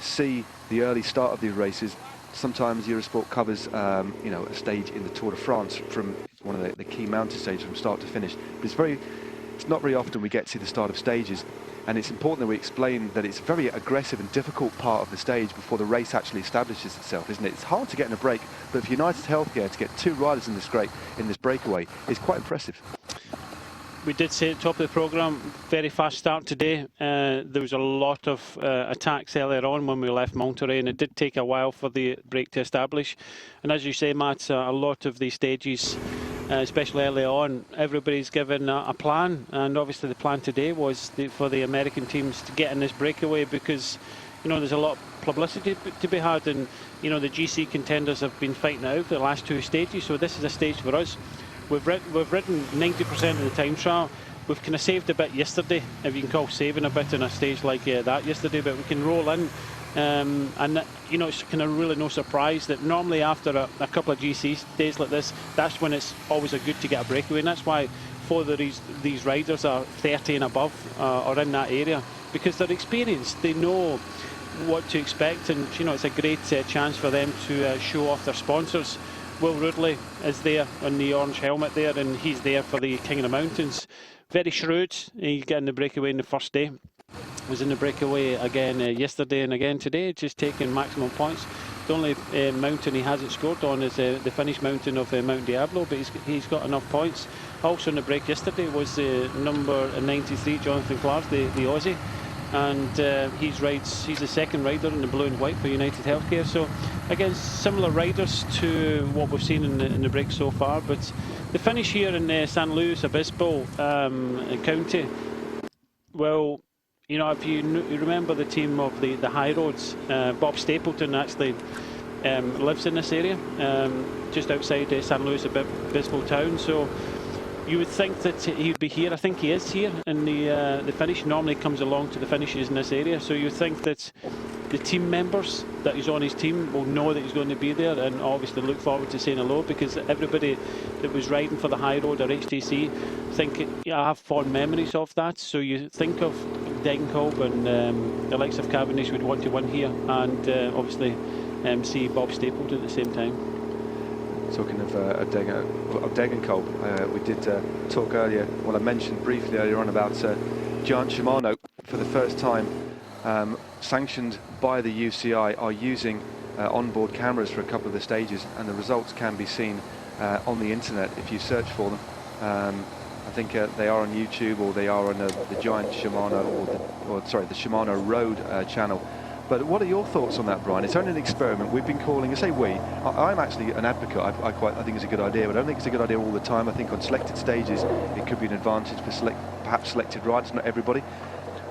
[SPEAKER 1] see the early start of these races. Sometimes Eurosport covers a stage in the Tour de France, from one of the key mountain stages from start to finish. But it's not very often we get to the start of stages, and it's important that we explain that it's a very aggressive and difficult part of the stage before the race actually establishes itself, isn't it? It's hard to get in a break, but for United Healthcare to get 2 riders in this breakaway is quite impressive.
[SPEAKER 2] We did say at the top of the programme, very fast start today. There was a lot of attacks earlier on when we left Monterrey, and it did take a while for the break to establish. And as you say, Matt, a lot of these stages, especially early on, everybody's given a plan, and obviously the plan today was for the American teams to get in this breakaway, because there's a lot of publicity to be had, and the GC contenders have been fighting it out for the last 2 stages, so this is a stage for us. We've ridden 90% of the time trial. We've kind of saved a bit yesterday, if you can call saving a bit in a stage like that yesterday, but we can roll in. And it's kind of really no surprise that normally after a couple of GC days like this, that's when it's always good to get a breakaway, and that's why 4 of these riders are 30 and above or in that area, because they're experienced. They know what to expect, and it's a great chance for them to show off their sponsors. Will Ridley is there on the orange helmet there, and he's there for the King of the Mountains. Very shrewd. He's getting the breakaway in the first day. Was in the breakaway again yesterday and again today, just taking maximum points. The only mountain he hasn't scored on is the Finnish mountain of Mount Diablo, but he's got enough points. Also in the break yesterday was number 93, Jonathan Clark, the Aussie. And he's the second rider in the blue and white for United Healthcare. So again, similar riders to what we've seen in the break so far. But the finish here in San Luis Obispo County, well, if you remember the team of the High Roads, Bob Stapleton actually lives in this area, just outside San Luis Obispo town. So you would think that he'd be here. I think he is here in the finish. Normally comes along to the finishes in this area. So you would think that the team members that he's on his team will know that he's going to be there, and obviously look forward to saying hello, because everybody that was riding for the High Road or HTC I have fond memories of that. So you think of Degenkolb and the likes of Cavendish would want to win here, and obviously see Bob Stapleton at the same time.
[SPEAKER 1] Talking of Degenkolb, we did talk earlier, well, I mentioned briefly earlier on about Giant Shimano, for the first time, sanctioned by the UCI, are using onboard cameras for a couple of the stages, and the results can be seen on the internet if you search for them. I think they are on YouTube, or they are on the Giant Shimano, the Shimano Road channel. But what are your thoughts on that, Brian? It's only an experiment. We've been calling, I say we, I'm actually an advocate. I think it's a good idea, but I don't think it's a good idea all the time. I think on selected stages, it could be an advantage for perhaps selected riders, not everybody.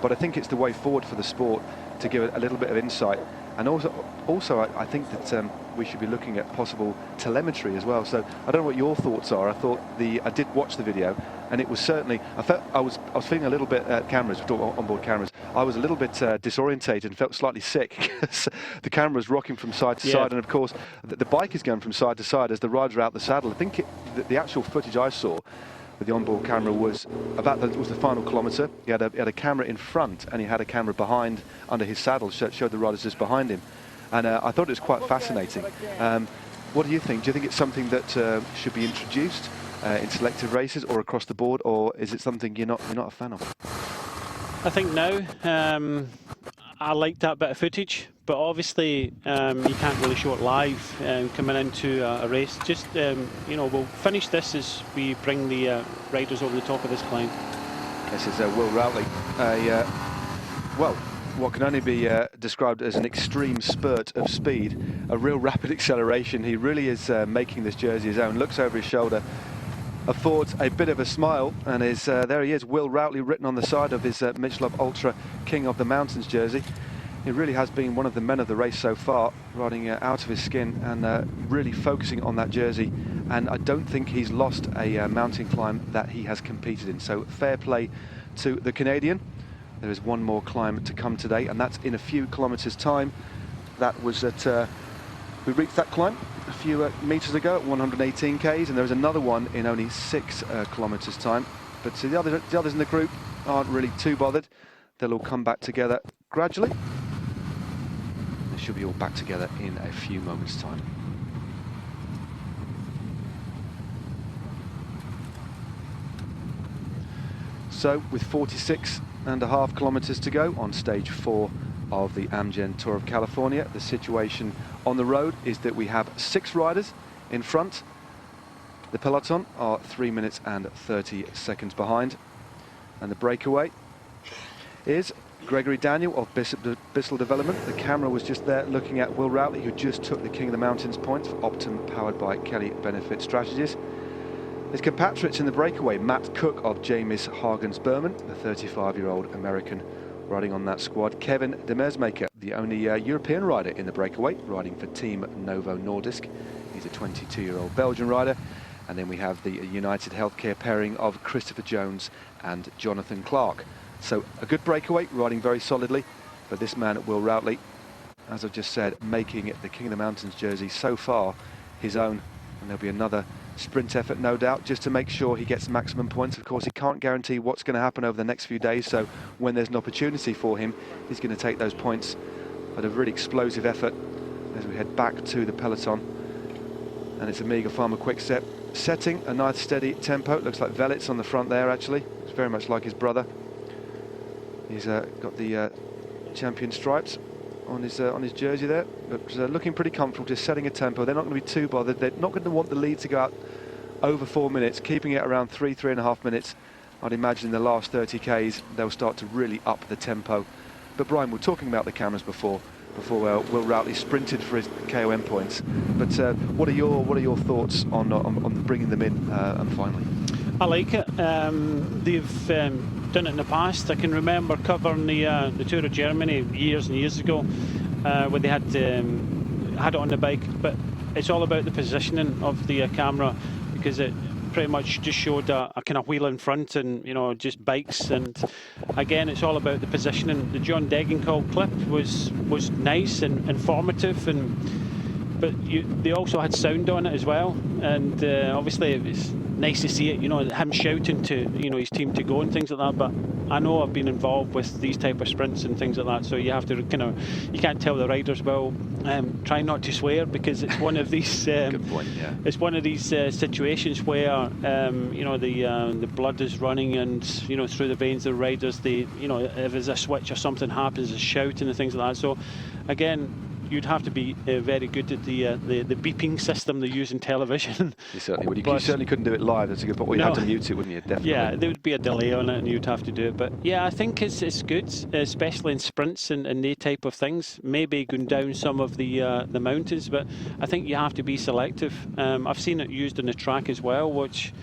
[SPEAKER 1] But I think it's the way forward for the sport to give a little bit of insight. And also I think that we should be looking at possible telemetry as well. So I don't know what your thoughts are. I did watch the video, and it was certainly, I was feeling a little bit cameras, onboard cameras. I was a little bit disorientated and felt slightly sick because the camera was rocking from side to side, and of course the bike is going from side to side as the riders are out the saddle. I think the actual footage I saw with the onboard camera was the final kilometre. He had a camera in front, and he had a camera behind under his saddle, showed the riders just behind him, and I thought it was quite fascinating. What do you think? Do you think it's something that should be introduced in selective races or across the board, or is it something you're not a fan of?
[SPEAKER 2] I think now I like that bit of footage, but obviously you can't really show it live coming into a race. Just you know, we'll finish this as we bring the riders over the top of this climb.
[SPEAKER 1] This is Will Routley, well, what can only be described as an extreme spurt of speed, a real rapid acceleration. He really is making this jersey his own. Looks over his shoulder, affords a bit of a smile, and is there he is, Will Routley, written on the side of his Michelin Ultra King of the Mountains jersey. He really has been one of the men of the race so far, riding out of his skin and really focusing on that jersey. And I don't think he's lost a mountain climb that he has competed in. So fair play to the Canadian. There is one more climb to come today, and that's in a few kilometres time. That was at, we reached that climb a few metres ago at 118 Ks, and there is another one in only 6 kilometres time. But the others in the group aren't really too bothered. They'll all come back together gradually. They should be all back together in a few moments' time. So, with 46.5 kilometres to go on stage 4 of the Amgen Tour of California, the situation on the road is that we have 6 riders in front. The peloton are 3 minutes and 30 seconds behind, and the breakaway is Gregory Daniel of Bissell Development. The camera was just there looking at Will Routley, who just took the King of the Mountains points for Optum, powered by Kelly Benefit Strategies. His compatriots in the breakaway, Matt Cook of James Hagens Berman, the 35-year-old American riding on that squad. Kevin de Meersmaker, the only European rider in the breakaway, riding for Team Novo Nordisk. He's a 22-year-old Belgian rider. And then we have the United Healthcare pairing of Christopher Jones and Jonathan Clark. So a good breakaway, riding very solidly. But this man, Will Routley, as I've just said, making it the King of the Mountains jersey so far his own. And there'll be another sprint effort, no doubt, just to make sure he gets maximum points. Of course, he can't guarantee what's going to happen over the next few days, so when there's an opportunity for him, he's going to take those points. But a really explosive effort as we head back to the peloton. And it's Omega Pharma Quick-Step setting a nice steady tempo. It looks like Velits on the front there, actually. It's very much like his brother. He's got the champion stripes on his jersey there, but looking pretty comfortable, just setting a tempo. They're not going to be too bothered. They're not going to want the lead to go out over 4 minutes, keeping it around 3.5 minutes. I'd imagine in the last 30 Ks they'll start to really up the tempo. But Brian, we're talking about the cameras before Will Routley sprinted for his KOM points. But what are your thoughts on bringing them in and finally?
[SPEAKER 2] I like it. They've done it in the past. I can remember covering the Tour of Germany years and years ago when they had it on the bike. But it's all about the positioning of the camera, because it pretty much just showed a kind of wheel in front and, you know, just bikes. And again, it's all about the positioning. The John Degenkolb clip was nice and informative, but they also had sound on it as well. And obviously it was nice to see it, you know, him shouting to, you know, his team to go and things like that. But I know I've been involved with these type of sprints and things like that, so you have to kind of, you can't tell the riders, well, try not to swear, because it's one of these
[SPEAKER 1] good point, yeah.
[SPEAKER 2] It's one of these situations where you know, the blood is running, and, you know, through the veins of the riders, you know, if there's a switch or something happens, a shouting and things like that. So again, you'd have to be very good at the beeping system they use in television.
[SPEAKER 1] You certainly would. You certainly couldn't do it live. That's a good point. Well, you had to mute it, wouldn't you? Definitely.
[SPEAKER 2] Yeah, there would be a delay on it, and you'd have to do it. But yeah, I think it's good, especially in sprints and the type of things. Maybe going down some of the mountains, but I think you have to be selective. I've seen it used on the track as well, which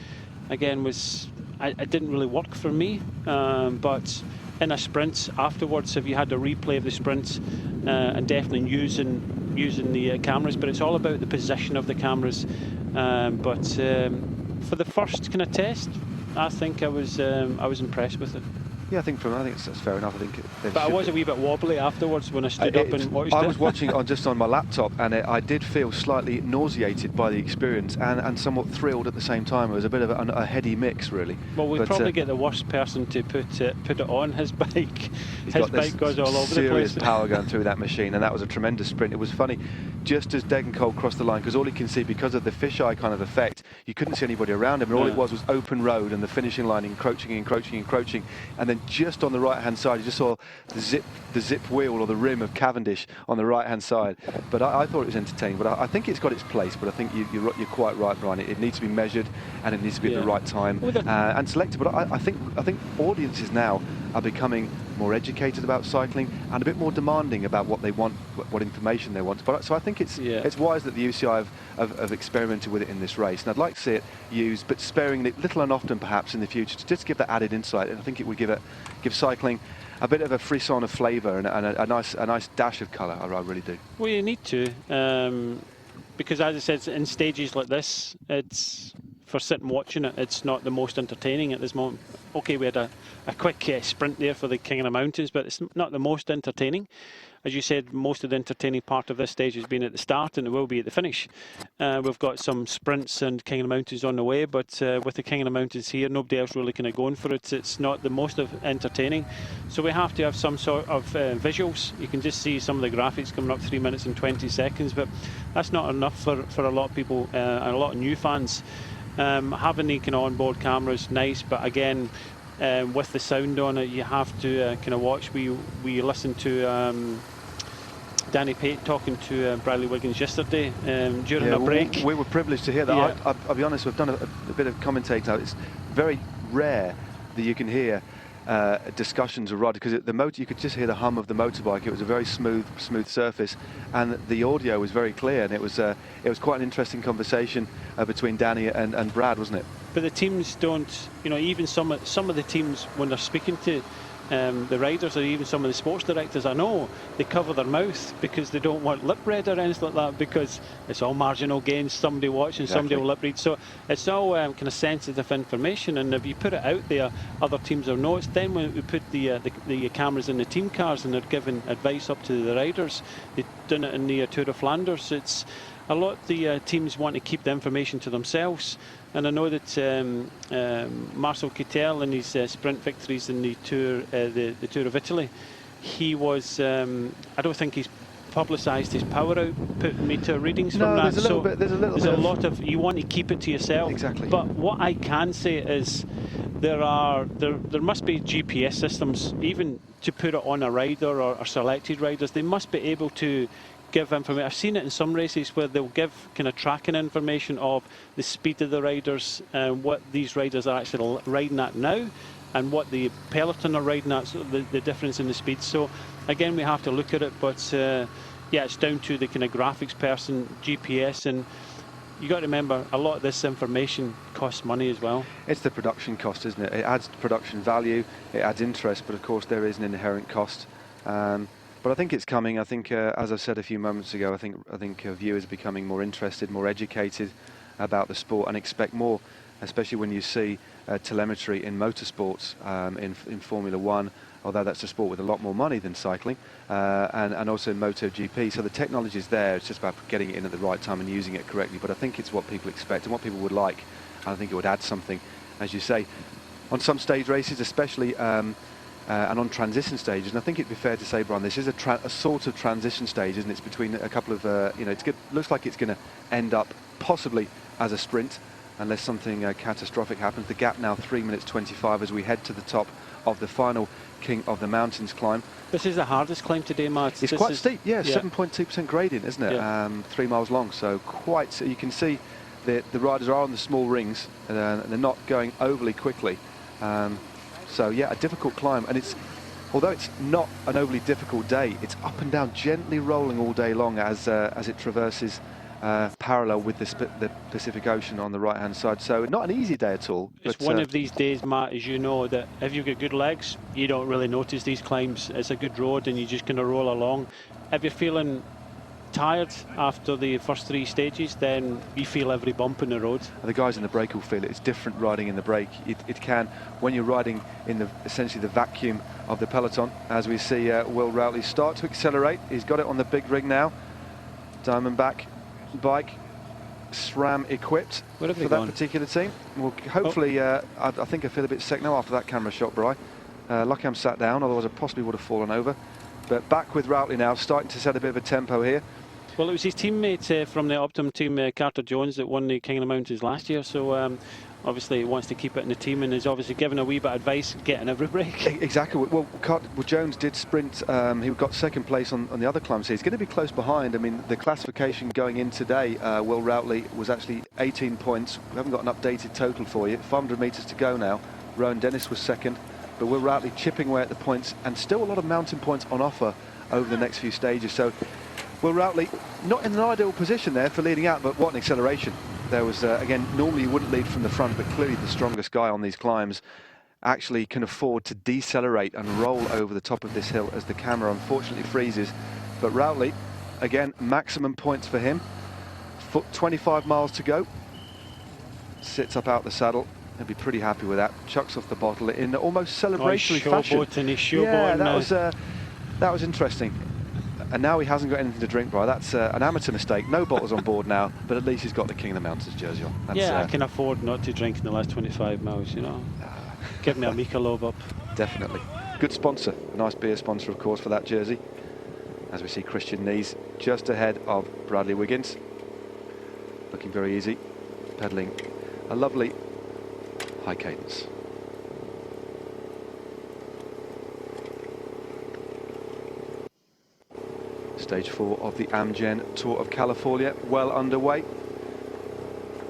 [SPEAKER 2] again it didn't really work for me. But in a sprint afterwards, if you had a replay of the sprints, and definitely using the cameras, but it's all about the position of the cameras. But for the first kind of test, I think I was impressed with it.
[SPEAKER 1] Yeah, I think that's fair enough. I think.
[SPEAKER 2] But I was a wee bit wobbly afterwards when I stood up and watched it.
[SPEAKER 1] I was watching just on my laptop, and I did feel slightly nauseated by the experience and somewhat thrilled at the same time. It was a bit of a heady mix, really.
[SPEAKER 2] Well, we'd probably get the worst person to put it on his bike. His bike goes all over the place.
[SPEAKER 1] Serious power going through that machine, and that was a tremendous sprint. It was funny, just as Degenkolb crossed the line, because all he can see, because of the fisheye kind of effect, you couldn't see anybody around him, and all it was open road and the finishing line encroaching, and then then just on the right-hand side, you just saw the zip wheel or the rim of Cavendish on the right-hand side. But I thought it was entertaining. But I think it's got its place. But I think you're quite right, Brian. It needs to be measured, and it needs to be at the right time and selected. But I think audiences now are becoming more educated about cycling and a bit more demanding about what they want, what information they want. But so I think it's wise that the UCI have experimented with it in this race, and I'd like to see it used, but sparingly, little and often perhaps in the future, to just give that added insight. And I think it would give cycling a bit of a frisson of flavour and a nice dash of colour. I really do.
[SPEAKER 2] Well, you need to, because as I said, in stages like this, it's for sitting watching it, it's not the most entertaining at this moment. Okay, we had a quick sprint there for the King of the Mountains, but it's not the most entertaining. As you said, most of the entertaining part of this stage has been at the start, and it will be at the finish. We've got some sprints and King of the Mountains on the way, but with the King of the Mountains here, nobody else really kind of going for it. It's not the most entertaining. So we have to have some sort of visuals. You can just see some of the graphics coming up, 3 minutes and 20 seconds, but that's not enough for a lot of people and a lot of new fans. Having the kind of onboard cameras, nice, but again, with the sound on it, you have to kind of watch. We listened to Danny Pate talking to Bradley Wiggins yesterday during a break.
[SPEAKER 1] We were privileged to hear that. I'll be honest, we've done a bit of commentating now. It's very rare that you can hear discussions of riders, because the motor, you could just hear the hum of the motorbike. It was a very smooth surface, and the audio was very clear, and it was quite an interesting conversation between Danny and Brad, wasn't it?
[SPEAKER 2] But the teams don't, even some of the teams, when they're speaking to the riders or even some of the sports directors, I know they cover their mouth because they don't want lip read or anything like that, because it's all marginal gains, somebody watching, somebody will lip read. So it's all kind of sensitive information, and if you put it out there, other teams will know. It's then when we put the cameras in the team cars and they're giving advice up to the riders. They've done it in the Tour of Flanders. It's a lot of the teams want to keep the information to themselves. And I know that Marcel Kittel in his sprint victories in the Tour of Italy, he was, I don't think he's publicised his power output meter readings from that. There's a lot of, you want to keep it to yourself.
[SPEAKER 1] Exactly.
[SPEAKER 2] But what I can say is there must be GPS systems, even to put it on a rider or selected riders. They must be able to give information. I've seen it in some races where they'll give kind of tracking information of the speed of the riders and what these riders are actually riding at now, and what the peloton are riding at, so the difference in the speed. So again, we have to look at it, but it's down to the kind of graphics person, GPS, and you got to remember a lot of this information costs money as well.
[SPEAKER 1] It's the production cost, isn't it? It adds production value, it adds interest, but of course there is an inherent cost. But I think it's coming. I think, as I said a few moments ago, I think viewers are becoming more interested, more educated about the sport, and expect more, especially when you see telemetry in motorsports, in Formula One, although that's a sport with a lot more money than cycling, and also in MotoGP. So the technology is there. It's just about getting it in at the right time and using it correctly. But I think it's what people expect and what people would like. I think it would add something, as you say, on some stage races, especially. And on transition stages, and I think it'd be fair to say, Brian, this is a sort of transition stage, isn't it? It's between a couple of, looks like it's going to end up possibly as a sprint, unless something catastrophic happens. The gap now 3 minutes 25 as we head to the top of the final King of the Mountains climb.
[SPEAKER 2] This is the hardest climb today, Matt.
[SPEAKER 1] It's quite steep, 7.2% gradient, isn't it? 3 miles long, so quite. You can see the riders are on the small rings, and they're not going overly quickly. So yeah, a difficult climb, and although it's not an overly difficult day, it's up and down, gently rolling all day long as it traverses parallel with the Pacific Ocean on the right-hand side. So not an easy day at all.
[SPEAKER 2] It's one of these days, Matt, as you know, that if you've got good legs, you don't really notice these climbs. It's a good road, and you just kind of roll along. If you're feeling tired after the first 3 stages, then you feel every bump in the road.
[SPEAKER 1] The guys in the break will feel it. It's different riding in the break. It can, when you're riding in essentially the vacuum of the peloton, as we see Will Routley start to accelerate. He's got it on the big rig now. Diamondback bike, SRAM equipped for that particular team. Well, hopefully, I think I feel a bit sick now after that camera shot, Bri. Lucky I'm sat down, otherwise I possibly would have fallen over. But back with Routley now, starting to set a bit of a tempo here.
[SPEAKER 2] Well, it was his teammate from the Optimum team, Carter Jones, that won the King of the Mountains last year. So obviously he wants to keep it in the team, and is obviously giving a wee bit of advice, getting every break.
[SPEAKER 1] Exactly. Well, Jones did sprint. He got second place on the other climbs. He's going to be close behind. I mean, the classification going in today, Will Routley was actually 18 points. We haven't got an updated total for you. 500 metres to go now. Rowan Dennis was second, but Will Routley chipping away at the points, and still a lot of mountain points on offer over the next few stages. So Will Routley not in an ideal position there for leading out, but what an acceleration. There was, again, normally you wouldn't lead from the front, but clearly the strongest guy on these climbs actually can afford to decelerate and roll over the top of this hill as the camera unfortunately freezes. But Routley, again, maximum points for him. 25 miles to go. Sits up out the saddle. He'll be pretty happy with that. Chucks off the bottle in almost celebratory fashion. Yeah, that was interesting. And now he hasn't got anything to drink by. That's an amateur mistake. No bottles on board now, but at least he's got the King of the Mountains jersey on.
[SPEAKER 2] Yeah, I can afford not to drink in the last 25 miles, you know. Give me a Michelob up.
[SPEAKER 1] Definitely. Good sponsor. A nice beer sponsor, of course, for that jersey. As we see Christian Nies just ahead of Bradley Wiggins. Looking very easy. Pedalling a lovely high cadence. Stage 4 of the Amgen Tour of California, well underway.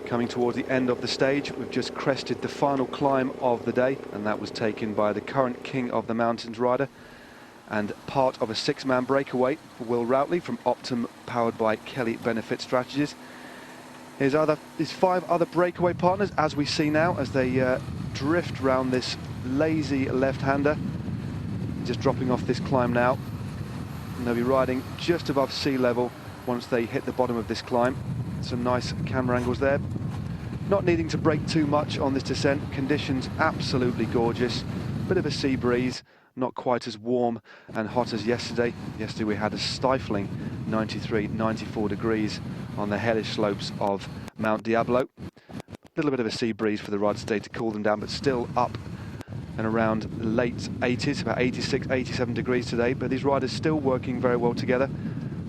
[SPEAKER 1] Coming towards the end of the stage, we've just crested the final climb of the day, and that was taken by the current King of the Mountains rider, and part of a 6-man breakaway for Will Routley from Optum, powered by Kelly Benefit Strategies. His 5 other breakaway partners, as we see now, as they drift round this lazy left-hander, just dropping off this climb now. And they'll be riding just above sea level once they hit the bottom of this climb. Some nice camera angles there. Not needing to brake too much on this descent. Conditions absolutely gorgeous. Bit of a sea breeze, not quite as warm and hot as yesterday. Yesterday we had a stifling 93, 94 degrees on the hellish slopes of Mount Diablo. A little bit of a sea breeze for the riders today to cool them down, but still up and around late 80s, about 86, 87 degrees today. But these riders still working very well together.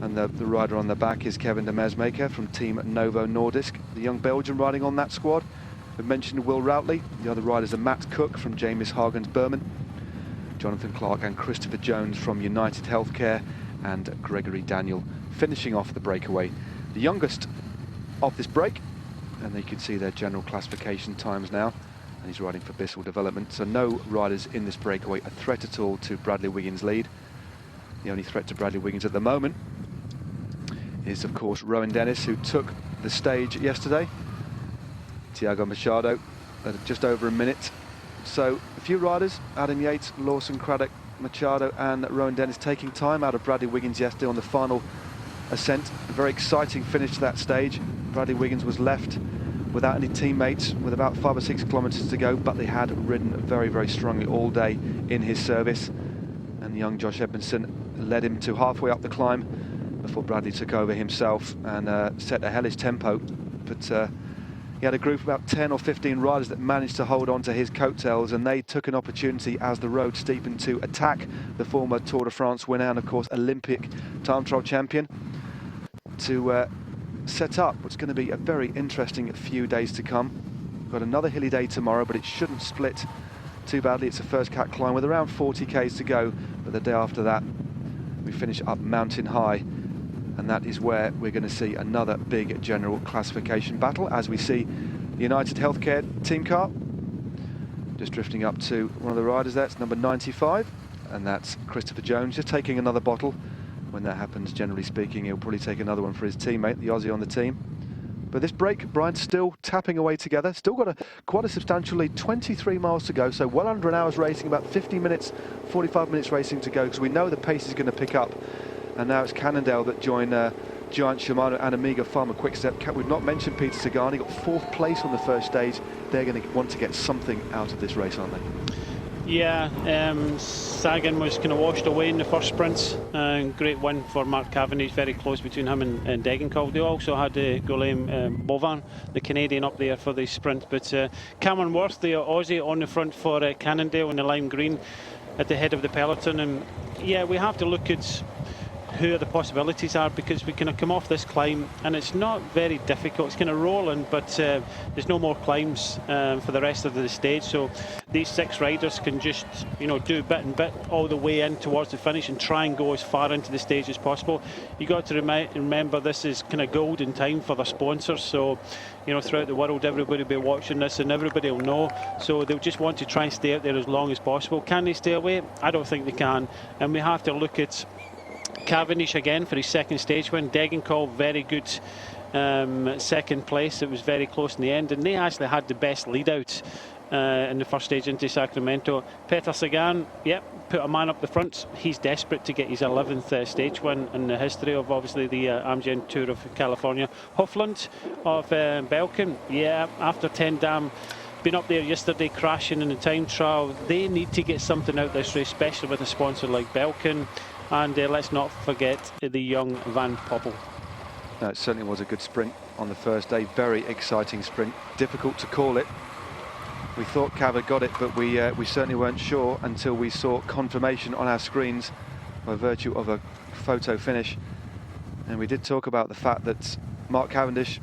[SPEAKER 1] And the rider on the back is Kevin de Mesmaker from Team Novo Nordisk, the young Belgian riding on that squad. We've mentioned Will Routley. The other riders are Matt Cook from James Hagens Berman, Jonathan Clark and Christopher Jones from United Healthcare, and Gregory Daniel finishing off the breakaway, the youngest of this break. And you can see their general classification times now. And he's riding for Bissell Development, so no riders in this breakaway a threat at all to Bradley Wiggins' lead. The only threat to Bradley Wiggins at the moment is, of course, Rowan Dennis, who took the stage yesterday. Thiago Machado at just over a minute. So a few riders, Adam Yates, Lawson, Craddock, Machado and Rowan Dennis, taking time out of Bradley Wiggins yesterday on the final ascent. A very exciting finish to that stage. Bradley Wiggins was left without any teammates with about 5 or 6 kilometres to go, but they had ridden very, very strongly all day in his service. And young Josh Edmondson led him to halfway up the climb before Bradley took over himself and set a hellish tempo. But he had a group of about 10 or 15 riders that managed to hold on to his coattails, and they took an opportunity as the road steepened to attack the former Tour de France winner and, of course, Olympic time trial champion to set up what's going to be a very interesting few days to come. We've got another hilly day tomorrow, but it shouldn't split too badly. It's a first cat climb with around 40 k's to go, but the day after that we finish up mountain high, and that is where we're going to see another big general classification battle, as we see the United Healthcare team car just drifting up to one of the riders. That's number 95, and that's Christopher Jones, just taking another bottle. When that happens, generally speaking, he'll probably take another one for his teammate, the Aussie on the team. But this break, Brian's still tapping away together. Still got quite a substantial lead, 23 miles to go, so well under an hour's racing, about 50 minutes, 45 minutes racing to go, because we know the pace is going to pick up. And now it's Cannondale that join Giant Shimano and Amiga Farmer Quickstep. We've not mentioned Peter Sagan. Got 4th place on the first stage. They're going to want to get something out of this race, aren't they?
[SPEAKER 2] Yeah, Sagan was kind of washed away in the first sprints. Great win for Mark Cavendish, very close between him and Degenkolb. They also had Guillaume Bovan, the Canadian, up there for the sprint. But Cameron Worth, the Aussie, on the front for Cannondale in the lime green at the head of the peloton. And yeah, we have to look at who the possibilities are, because we kind of come off this climb and it's not very difficult. It's kind of rolling, but there's no more climbs for the rest of the stage, so these 6 riders can just, you know, do bit and bit all the way in towards the finish and try and go as far into the stage as possible. You got to remember this is kind of golden time for the sponsors, so you know, throughout the world everybody will be watching this and everybody will know, so they'll just want to try and stay out there as long as possible. Can they stay away? I don't think they can, and we have to look at Cavendish again for his second stage win. Degenkolb, very good second place. It was very close in the end, and they actually had the best lead out in the first stage into Sacramento. Peter Sagan, yep, put a man up the front. He's desperate to get his 11th stage win in the history of obviously the Amgen Tour of California. Hofland of Belkin, yeah, after 10 Dam, been up there yesterday crashing in the time trial. They need to get something out this race, especially with a sponsor like Belkin. And let's not forget the young Van Poppel.
[SPEAKER 1] No, it certainly was a good sprint on the first day. Very exciting sprint. Difficult to call it. We thought Cav had got it, but we certainly weren't sure until we saw confirmation on our screens by virtue of a photo finish. And we did talk about the fact that Mark Cavendish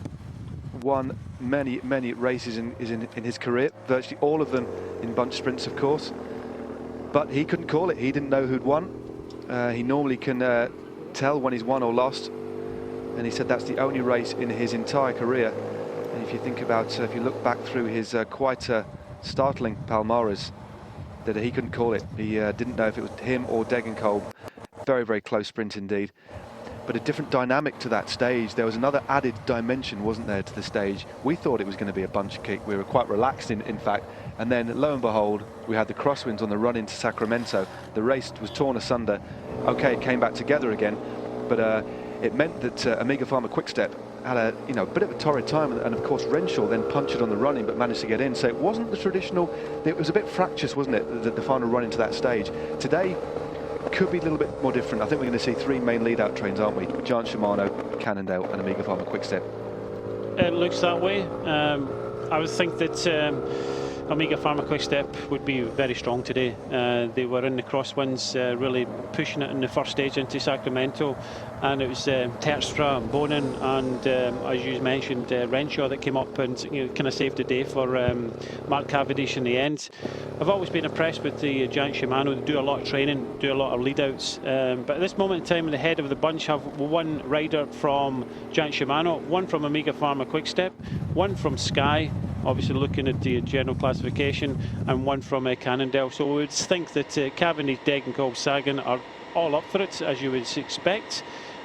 [SPEAKER 1] won many races in his career, virtually all of them in bunch sprints, of course. But he couldn't call it. He didn't know who'd won. He normally can tell when he's won or lost, and he said that's the only race in his entire career. And if you think about, if you look back through his quite startling Palmares, that he couldn't call it. He didn't know if it was him or Degenkolb. Very close sprint indeed. But a different dynamic to that stage. There was another added dimension, wasn't there, to the stage. We thought it was going to be a bunch kick. We were quite relaxed in fact. And then, lo and behold, we had the crosswinds on the run into Sacramento. The race was torn asunder. Okay, it came back together again, but it meant that Omega Pharma Quickstep had a bit of a torrid time, and of course Renshaw then punctured on the running but managed to get in. So it wasn't the traditional. It was a bit fractious, wasn't it, the final run into that stage. Today could be a little bit more different. I think we're going to see 3 main lead-out trains, aren't we? Giant Shimano, Cannondale, and Omega Pharma Quickstep.
[SPEAKER 2] It looks that way. I would think that Omega Pharma Quickstep would be very strong today. They were in the crosswinds, really pushing it in the first stage into Sacramento, and it was Terpstra, Bonin, and as you mentioned, Renshaw that came up and kind of saved the day for Mark Cavendish in the end. I've always been impressed with the Giant Shimano. They do a lot of training, do a lot of lead-outs, but at this moment in time, the head of the bunch have 1 rider from Giant Shimano, 1 from Omega Pharma Quickstep, 1 from Sky, obviously looking at the general classification, and 1 from Cannondale. So we would think that Cavendish, Degenkolb, Sagan are all up for it, as you would expect.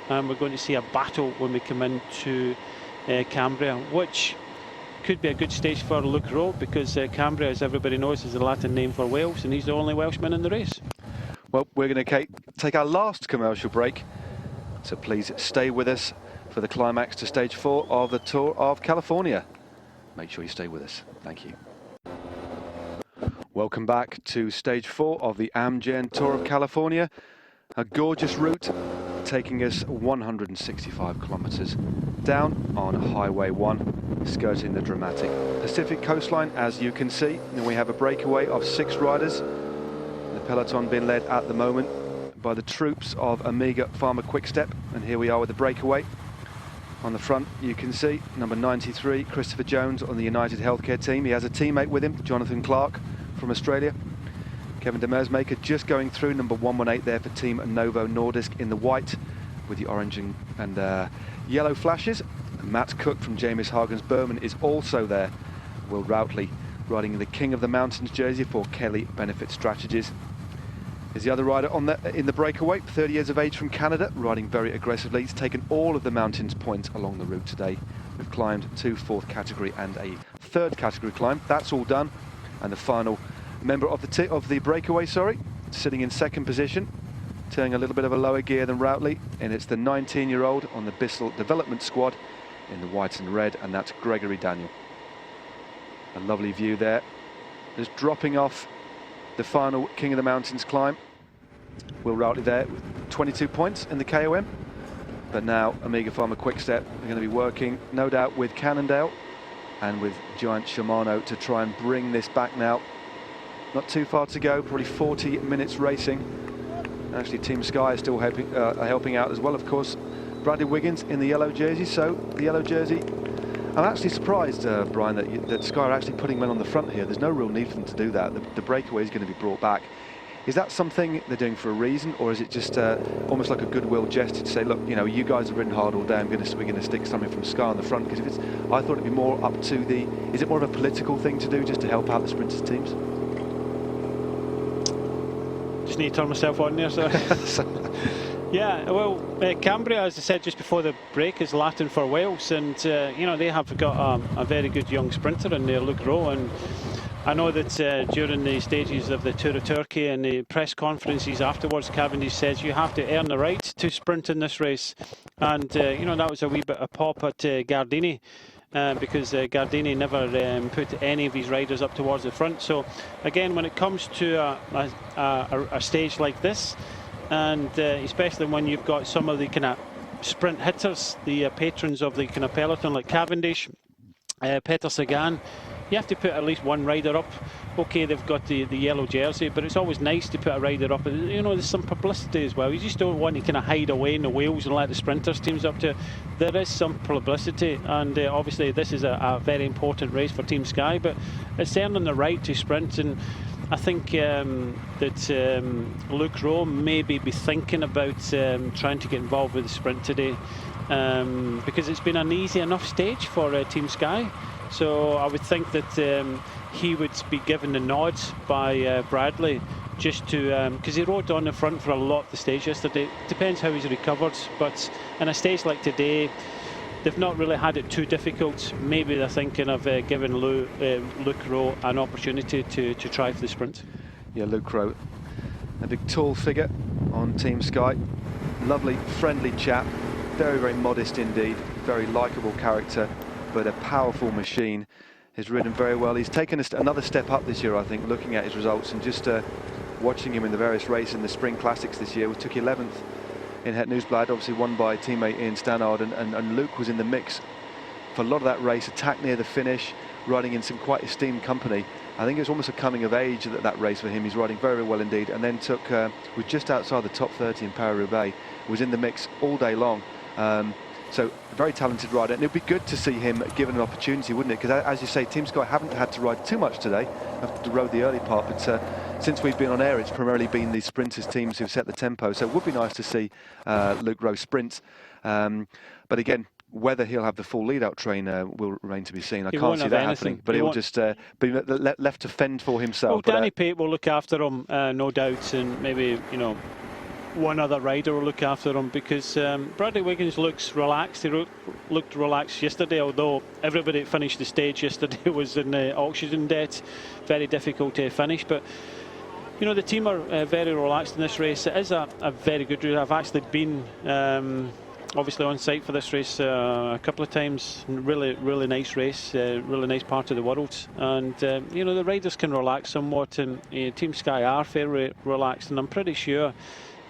[SPEAKER 2] We're going to see a battle when we come into Cambria, which could be a good stage for Luke Rowe, because Cambria, as everybody knows, is the Latin name for Wales, and he's the only Welshman in the race.
[SPEAKER 1] Well, we're going to take our last commercial break, so please stay with us for the climax to stage 4 of the Tour of California. Make sure you stay with us. Thank you. Welcome back to stage 4 of the Amgen Tour of California. A gorgeous route taking us 165 kilometers down on Highway 1, skirting the dramatic Pacific coastline, as you can see. And we have a breakaway of 6 riders. The peloton being led at the moment by the troops of Omega Pharma Quickstep. And here we are with the breakaway. On the front, you can see number 93, Christopher Jones on the United Healthcare team. He has a teammate with him, Jonathan Clark from Australia. Kevin de Meersmaker just going through, number 118 there for Team Novo Nordisk in the white with the orange and yellow flashes. And Matt Cook from James Hagen's Berman is also there. Will Routley riding in the King of the Mountains jersey for Kelly Benefit Strategies. Is the other rider in the breakaway, 30 years of age from Canada, riding very aggressively. He's taken all of the mountains points along the route today. We've climbed 2 4th category and a 3rd category climb. That's all done. And the final member of the breakaway, sitting in 2nd position, turning a little bit of a lower gear than Routley, and it's the 19-year-old on the Bissell development squad in the white and red, and that's Gregory Daniel. A lovely view there. Just dropping off the final King of the Mountains climb. Will Routley there with 22 points in the KOM. But now Omega Pharma Quickstep are going to be working, no doubt, with Cannondale and with Giant Shimano to try and bring this back now. Not too far to go, probably 40 minutes racing. Actually, Team Sky is still helping out as well, of course. Bradley Wiggins in the yellow jersey, so the yellow jersey. I'm actually surprised, Brian, that Sky are actually putting men on the front here. There's no real need for them to do that. The breakaway is going to be brought back. Is that something they're doing for a reason, or is it just almost like a goodwill gesture to say, look, you know, you guys have ridden hard all day, we're going to stick something from Sky on the front? Because if it's, I thought it'd be more up to the, is it more of a political thing to do just to help out the sprinters teams?
[SPEAKER 2] Just need to turn myself on there, so. Yeah, well, Cambria, as I said just before the break, is Latin for Wales, and you know, they have got a very good young sprinter in there, Luke Rowe, and I know that during the stages of the Tour of Turkey and the press conferences afterwards, Cavendish says you have to earn the right to sprint in this race, and you know, that was a wee bit of pop at Gardini. Because Gardini never put any of his riders up towards the front. So again, when it comes to a stage like this, and especially when you've got some of the kind of sprint hitters, the patrons of the kind of peloton like Cavendish, Peter Sagan, you have to put at least one rider up. Okay, they've got the yellow jersey, but it's always nice to put a rider up. You know, there's some publicity as well. You just don't want to kind of hide away in the wheels and let the sprinters teams up to. There is some publicity, and obviously this is a very important race for Team Sky, but it's earning the right to sprint. And I think that Luke Rowe maybe be thinking about trying to get involved with the sprint today, because it's been an easy enough stage for Team Sky. So I would think that he would be given the nod by Bradley, just to because he rode on the front for a lot of the stage yesterday. Depends how he's recovered, but in a stage like today, they've not really had it too difficult. Maybe they're thinking of giving Luke Rowe an opportunity to try for the sprint.
[SPEAKER 1] Yeah, Luke Rowe, a big tall figure on Team Sky. Lovely, friendly chap. Very, very modest indeed. Very likeable character, but a powerful machine. Has ridden very well. He's taken another step up this year, I think, looking at his results and just watching him in the various races in the Spring Classics this year. We took 11th in Het Nieuwsblad, obviously won by teammate Ian Stannard, and Luke was in the mix for a lot of that race, attacked near the finish, riding in some quite esteemed company. I think it was almost a coming of age that race for him. He's riding very, very well indeed, and then was just outside the top 30 in Paris-Roubaix, was in the mix all day long. So a very talented rider, and it'd be good to see him given an opportunity, wouldn't it? Because as you say, Team Sky haven't had to ride too much today, have to rode the early part, but since we've been on air, it's primarily been the sprinters teams who've set the tempo. So it would be nice to see Luke Rowe sprint. But again, whether he'll have the full lead-out train will remain to be seen. I can't see that happening, but he'll just be left to fend for himself.
[SPEAKER 2] Well, Danny Pate will look after him, no doubt, and maybe, you know, one other rider will look after him, because Bradley Wiggins looks relaxed. He looked relaxed yesterday, although everybody that finished the stage yesterday was in oxygen debt. Very difficult to finish, but you know, the team are very relaxed in this race. It is a very good race. I've actually been obviously on site for this race a couple of times. Really nice race, really nice part of the world, and you know, the riders can relax somewhat, and Team Sky are fairly relaxed, and I'm pretty sure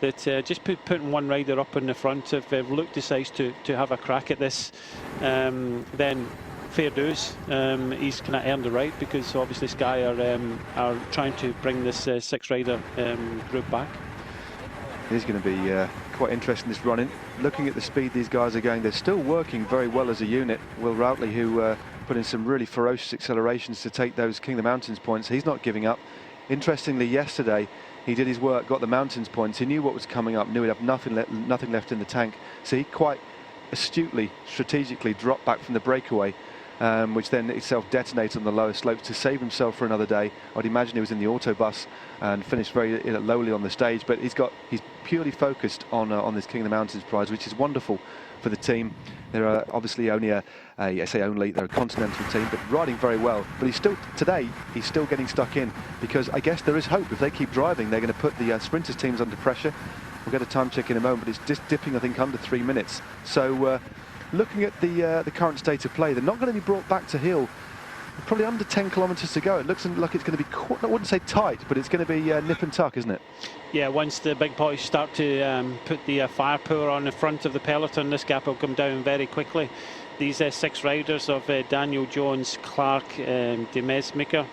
[SPEAKER 2] that just putting one rider up in the front, if Luke decides to have a crack at this, then fair dues. He's kind of earned the right, because obviously Sky are trying to bring this six-rider group back.
[SPEAKER 1] It is going to be quite interesting, this running. Looking at the speed these guys are going, they're still working very well as a unit. Will Routley, who put in some really ferocious accelerations to take those King of the Mountains points, he's not giving up. Interestingly, yesterday, he did his work, got the mountains points. He knew what was coming up, knew he'd have nothing left in the tank. So he quite astutely, strategically dropped back from the breakaway, which then itself detonated on the lower slopes to save himself for another day. I'd imagine he was in the autobus and finished very lowly on the stage, but he's purely focused on this King of the Mountains prize, which is wonderful for the team. There are obviously only I say only, they're a continental team, but riding very well. But he's still getting stuck in, because I guess there is hope. If they keep driving, they're going to put the sprinters teams under pressure. We'll get a time check in a moment, but it's just dipping, I think, under 3 minutes. So looking at the current state of play, they're not going to be brought back to heel. Probably under 10 kilometres to go. It looks like it's going to be, I wouldn't say tight, but it's going to be nip and tuck, isn't it?
[SPEAKER 2] Yeah, once the big boys start to put the firepower on the front of the peloton, this gap will come down very quickly. These six riders of Daniel Jones, Clark, Demesmaeker,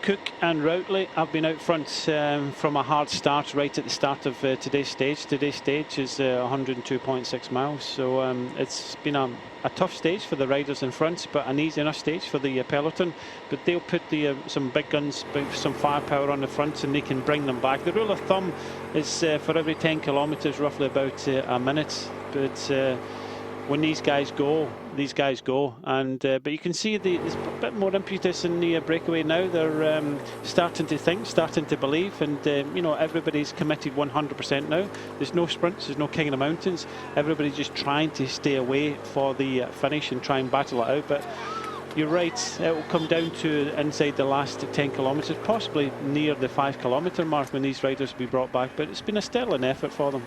[SPEAKER 2] Cook and Routley have been out front from a hard start right at the start of today's stage. Today's stage is 102.6 miles, so it's been a tough stage for the riders in front, but an easy enough stage for the peloton. But they'll put some big guns, some firepower on the front, and they can bring them back. The rule of thumb is for every 10 kilometres, roughly about a minute. But when these guys go, and but you can see there's a bit more impetus in the breakaway now. They're starting to think, starting to believe, and you know, everybody's committed 100% now. There's no sprints, there's no king of the mountains. Everybody's just trying to stay away for the finish and try and battle it out. But you're right, it will come down to inside the last 10 kilometres, possibly near the 5 kilometre mark when these riders will be brought back. But it's been a sterling effort for them.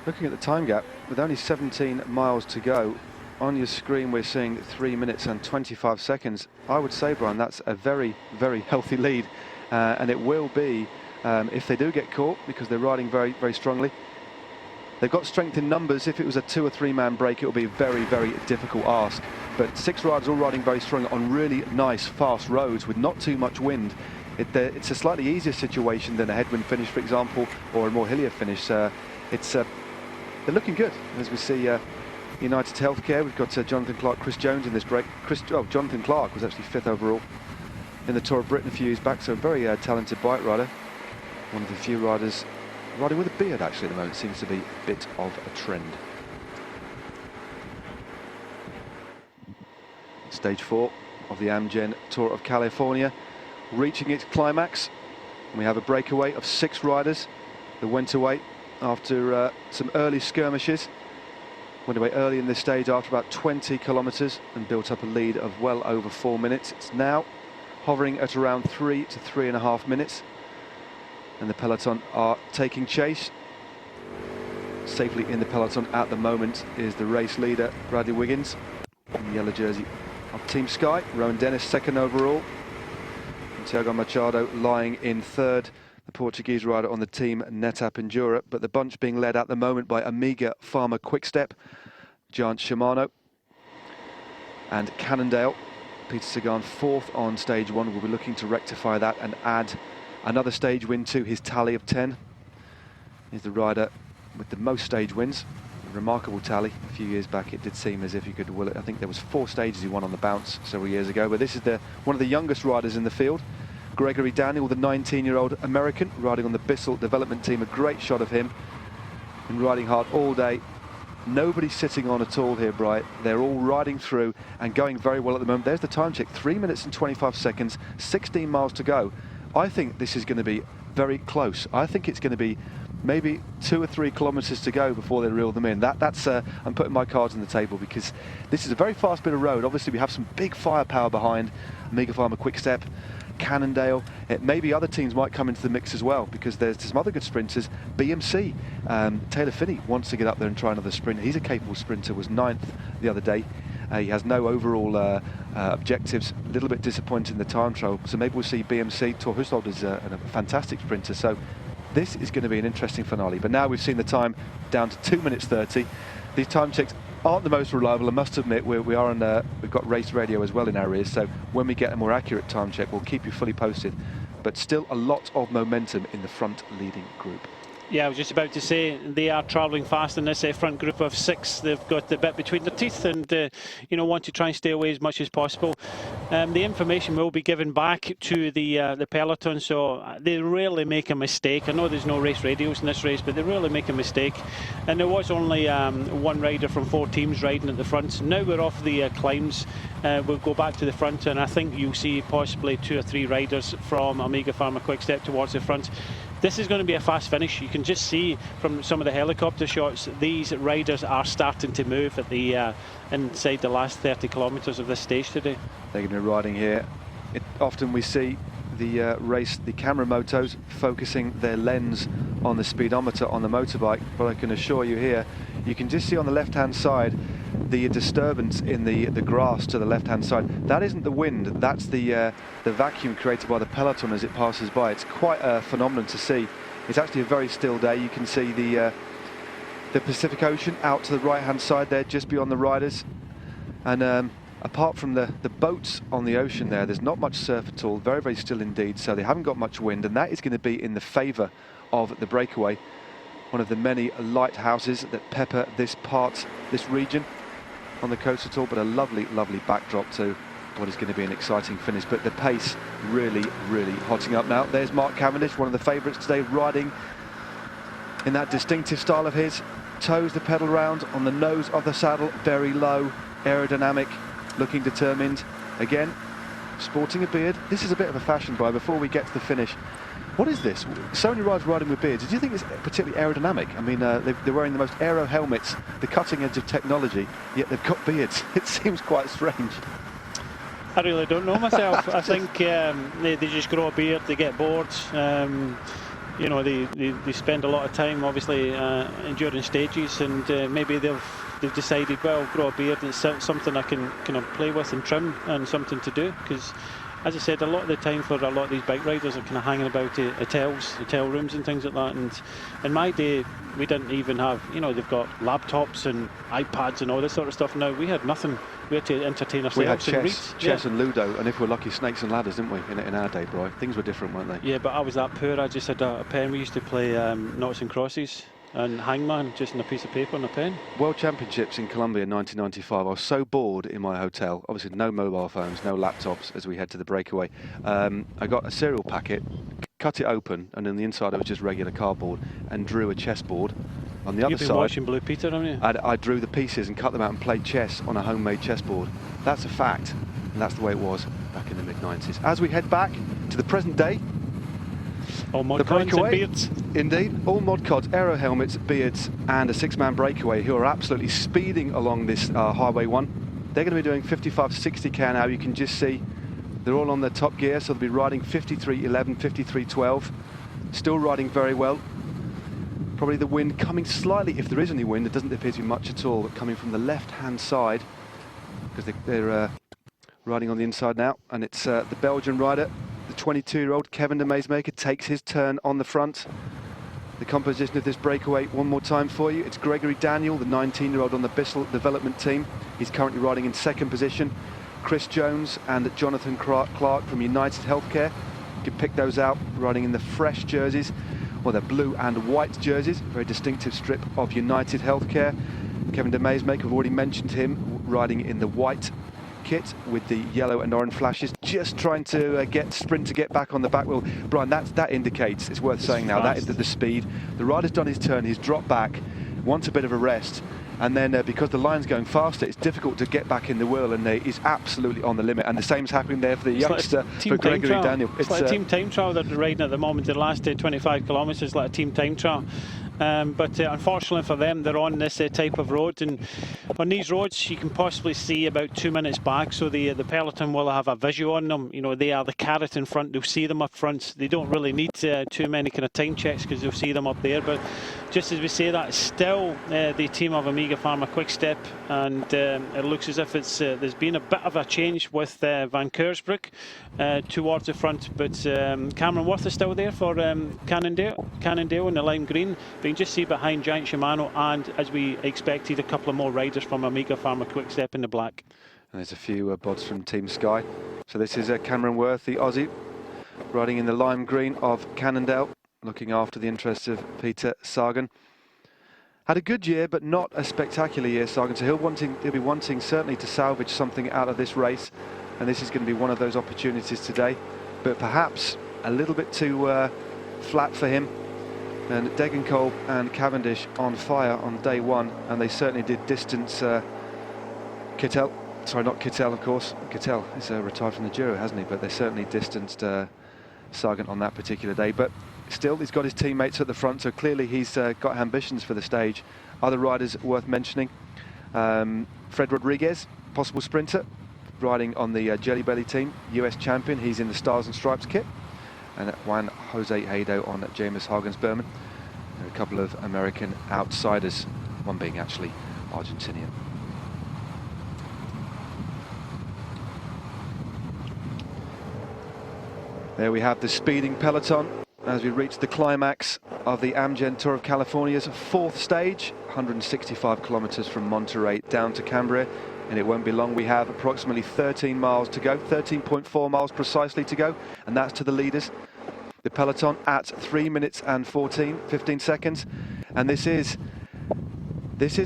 [SPEAKER 1] Looking at the time gap, with only 17 miles to go, on your screen we're seeing 3 minutes and 25 seconds. I would say, Brian, that's a very, very healthy lead. And it will be, if they do get caught, because they're riding very, very strongly. They've got strength in numbers. If it was a 2 or 3 man break, it would be a very, very difficult ask. But 6 riders all riding very strong on really nice, fast roads with not too much wind. It's a slightly easier situation than a headwind finish, for example, or a more hillier finish. They're looking good, as we see United Healthcare. We've got Jonathan Clark, Chris Jones in this break. Jonathan Clark was actually 5th overall in the Tour of Britain a few years back, so a very talented bike rider. One of the few riders riding with a beard actually at the moment. Seems to be a bit of a trend. Stage 4 of the Amgen Tour of California reaching its climax. We have a breakaway of 6 riders that went away after some early skirmishes. Went away early in this stage after about 20 kilometres and built up a lead of well over 4 minutes. It's now hovering at around 3 to 3.5 minutes. And the peloton are taking chase. Safely in the peloton at the moment is the race leader, Bradley Wiggins, in the yellow jersey of Team Sky. Rowan Dennis 2nd overall. And Tiago Machado lying in 3rd. The Portuguese rider on the team NetApp Endura, but the bunch being led at the moment by Amiga Pharma Quickstep, Giant Shimano and Cannondale. Peter Sagan 4th on stage 1, will be looking to rectify that and add another stage win to his tally of 10. He's the rider with the most stage wins, a remarkable tally. A few years back it did seem as if he could will it. I think there was 4 stages he won on the bounce several years ago, but this is one of the youngest riders in the field. Gregory Daniel, the 19-year-old American, riding on the Bissell development team. A great shot of him. Been riding hard all day. Nobody's sitting on at all here, Bright. They're all riding through and going very well at the moment. There's the time check, 3 minutes and 25 seconds, 16 miles to go. I think this is going to be very close. I think it's going to be maybe 2 or 3 kilometres to go before they reel them in. That's I'm putting my cards on the table, because this is a very fast bit of road. Obviously we have some big firepower behind Amiga Pharma Quickstep, Cannondale. Maybe other teams might come into the mix as well, because there's some other good sprinters. BMC, Taylor Phinney wants to get up there and try another sprint. He's a capable sprinter, was 9th the other day. He has no overall objectives. A little bit disappointed in the time trial, so maybe we'll see BMC. Thor Hushovd is a fantastic sprinter, so this is going to be an interesting finale. But now we've seen the time down to 2 minutes 30. These time checks aren't the most reliable. I must admit, we've got race radio as well in our ears, so when we get a more accurate time check, we'll keep you fully posted. But still a lot of momentum in the front leading group.
[SPEAKER 2] Yeah, I was just about to say, they are travelling fast in this front group of 6. They've got the bit between their teeth and, you know, want to try and stay away as much as possible. The information will be given back to the peloton, so they rarely make a mistake. I know there's no race radios in this race, but they rarely make a mistake. And there was only 1 rider from 4 teams riding at the front. Now we're off the climbs. We'll go back to the front, and I think you'll see possibly 2 or 3 riders from Amiga Pharma Quickstep towards the front. This is going to be a fast finish. You can just see from some of the helicopter shots, these riders are starting to move at the inside the last 30 kilometres of this stage today.
[SPEAKER 1] They're going to be riding here. Often we see the camera motos focusing their lens on the speedometer on the motorbike, but I can assure you here, you can just see on the left-hand side the disturbance in the grass to the left-hand side. That isn't the wind, that's the vacuum created by the peloton as it passes by. It's quite a phenomenon to see. It's actually a very still day. You can see the Pacific Ocean out to the right-hand side there, just beyond the riders. And apart from the boats on the ocean there's not much surf at all, very, very still indeed, so they haven't got much wind, and that is going to be in the favour of the breakaway, one of the many lighthouses that pepper this region on the coast at all, but a lovely, lovely backdrop to what is going to be an exciting finish. But the pace really, really hotting up now. There's Mark Cavendish, one of the favourites today, riding in that distinctive style of his. Toes the pedal round on the nose of the saddle, very low, aerodynamic, looking determined. Again, sporting a beard. This is a bit of a fashion, Brian, before we get to the finish. What is this? So many riders riding with beards. Do you think it's particularly aerodynamic? I mean, they're wearing the most aero helmets, the cutting edge of technology, yet they've got beards. It seems quite strange.
[SPEAKER 2] I really don't know myself. I think they just grow a beard, they get bored. You know, they spend a lot of time, obviously, enduring stages, and maybe they've decided, well, grow a beard, and it's something I can kind of play with and trim, and something to do, because, as I said, a lot of the time for a lot of these bike riders are kind of hanging about hotel rooms and things like that. And in my day, we didn't even have, you know, they've got laptops and iPads and all this sort of stuff. Now we had nothing. We had to entertain ourselves.
[SPEAKER 1] We had chess
[SPEAKER 2] yeah.
[SPEAKER 1] and Ludo, and if we're lucky, snakes and ladders, didn't we, in our day, Brian? Things were different, weren't they?
[SPEAKER 2] Yeah, but I was that poor. I just had a pen. We used to play noughts and crosses and hangman, just in a piece of paper and a pen.
[SPEAKER 1] World Championships in Colombia in 1995. I was so bored in my hotel. Obviously, no mobile phones, no laptops as we head to the breakaway. I got a cereal packet, cut it open, and on the inside it was just regular cardboard, and drew a chessboard. On the other
[SPEAKER 2] You've been
[SPEAKER 1] side,
[SPEAKER 2] watching Blue Peter, haven't you?
[SPEAKER 1] I drew the pieces and cut them out and played chess on a homemade chessboard. That's a fact, and that's the way it was back in the mid-90s. As we head back to the present day,
[SPEAKER 2] All mod
[SPEAKER 1] the
[SPEAKER 2] cons and
[SPEAKER 1] breakaway,
[SPEAKER 2] beards.
[SPEAKER 1] indeed, all mod cods, aero helmets, beards, and a six-man breakaway who are absolutely speeding along this Highway 1. They're going to be doing 55-60 k now. You can just see they're all on their top gear, so they'll be riding 53.11, 53.12, still riding very well. Probably the wind coming slightly, if there is any wind, it doesn't appear to be much at all, but coming from the left-hand side, because they're riding on the inside now, and it's the Belgian rider, the 22-year-old Kevin de Meesmaker, takes his turn on the front. The composition of this breakaway one more time for you. It's Gregory Daniel, the 19-year-old on the Bissell development team. He's currently riding in second position. Chris Jones and Jonathan Clark from United Healthcare. You can pick those out, riding in the fresh jerseys, or they're blue and white jerseys, very distinctive strip of United Healthcare. Kevin de Meesmaker, we've already mentioned him, riding in the white kit with the yellow and orange flashes, just trying to sprint to get back on the back wheel. Brian, that indicates, it's worth saying now, that is the speed. The rider's done his turn, he's dropped back, wants a bit of a rest, and then because the line's going faster, it's difficult to get back in the wheel, and he's absolutely on the limit. And the same's happening there for the youngster, for Gregory Daniel.
[SPEAKER 2] It's like a team time trial that they're riding at the moment. The last 25 kilometres, like a team time trial. But unfortunately for them, they're on this type of road, and on these roads you can possibly see about 2 minutes back, so the peloton will have a visual on them. You know, they are the carrot in front, they'll see them up front. They don't really need too many kind of time checks, because they'll see them up there. But just as we say that, it's still the team of Omega Pharma Quick Step, and it looks as if it's there's been a bit of a change with Van Kersbroek towards the front, but Cameron Worth is still there for Cannondale in the lime green. But you can just see behind Giant Shimano, and as we expected, a couple of more riders from Omega Pharma Quick Step in the black.
[SPEAKER 1] And there's a few bods from Team Sky. So this is Cameron Worth, the Aussie, riding in the lime green of Cannondale, looking after the interests of Peter Sagan. Had a good year, but not a spectacular year, Sagan. So he'll be wanting certainly to salvage something out of this race, and this is going to be one of those opportunities today. But perhaps a little bit too flat for him. And Degenkolb and Cavendish on fire on day one, and they certainly did distance Kittel. Sorry, not Kittel, of course. Kittel is retired from the Giro, hasn't he? But they certainly distanced Sagan on that particular day. But still, he's got his teammates at the front, so clearly he's got ambitions for the stage. Other riders worth mentioning: Fred Rodriguez, possible sprinter, riding on the Jelly Belly team, US champion. He's in the Stars and Stripes kit. And Juan Jose Hado on James Hagens Berman. And a couple of American outsiders, one being actually Argentinian. There we have the speeding peloton as we reach the climax of the Amgen Tour of California's fourth stage, 165 kilometers from Monterey down to Cambria. and it won't be long. We have approximately 13 miles to go, 13.4 miles precisely to go, and that's to the leaders. The peloton at 3 minutes and 15 seconds, and this is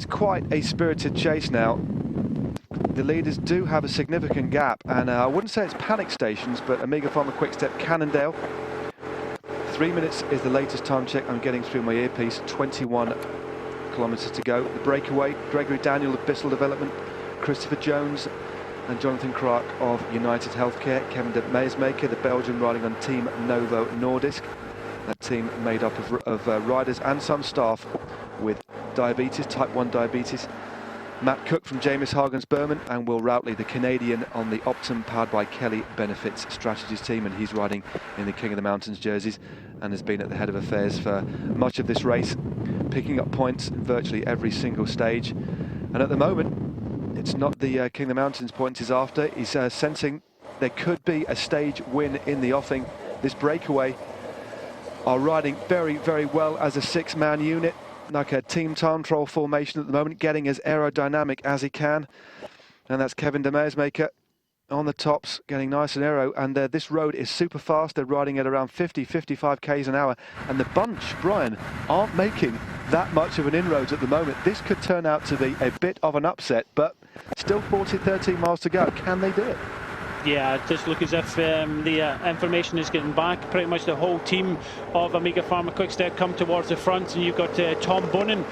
[SPEAKER 1] quite a spirited chase now. The leaders do have a significant gap, and I wouldn't say it's panic stations, but Omega Pharma Quick-Step, Cannondale. 3 minutes is the latest time check I'm getting through my earpiece. 21 kilometres to go. The breakaway, Gregory Daniel of Bissell Development, Christopher Jones and Jonathan Clark of United Healthcare, Kevin de Meersmaker, the Belgian, riding on Team Novo Nordisk. That team made up of riders and some staff with diabetes, type 1 diabetes. Matt Cook from James Hagens Berman, and Will Routley, the Canadian, on the Optum, powered by Kelly Benefits Strategies team, and he's riding in the King of the Mountains jerseys and has been at the head of affairs for much of this race, picking up points in virtually every single stage. And at the moment, it's not the King of the Mountains points he's after. He's sensing there could be a stage win in the offing. This breakaway are riding very, very well as a six-man unit, like a team time trial formation at the moment, getting as aerodynamic as he can. And that's Kevin de Meersmaker on the tops, getting nice and aero. And this road is super fast. They're riding at around 50-55 k's an hour. And the bunch, Brian, aren't making that much of an inroads at the moment. This could turn out to be a bit of an upset, but still 13 miles to go. Can they do it?
[SPEAKER 2] Yeah, it does look as if the information is getting back. Pretty much the whole team of Omega Pharma Quick-Step come towards the front, and you've got Tom Bonin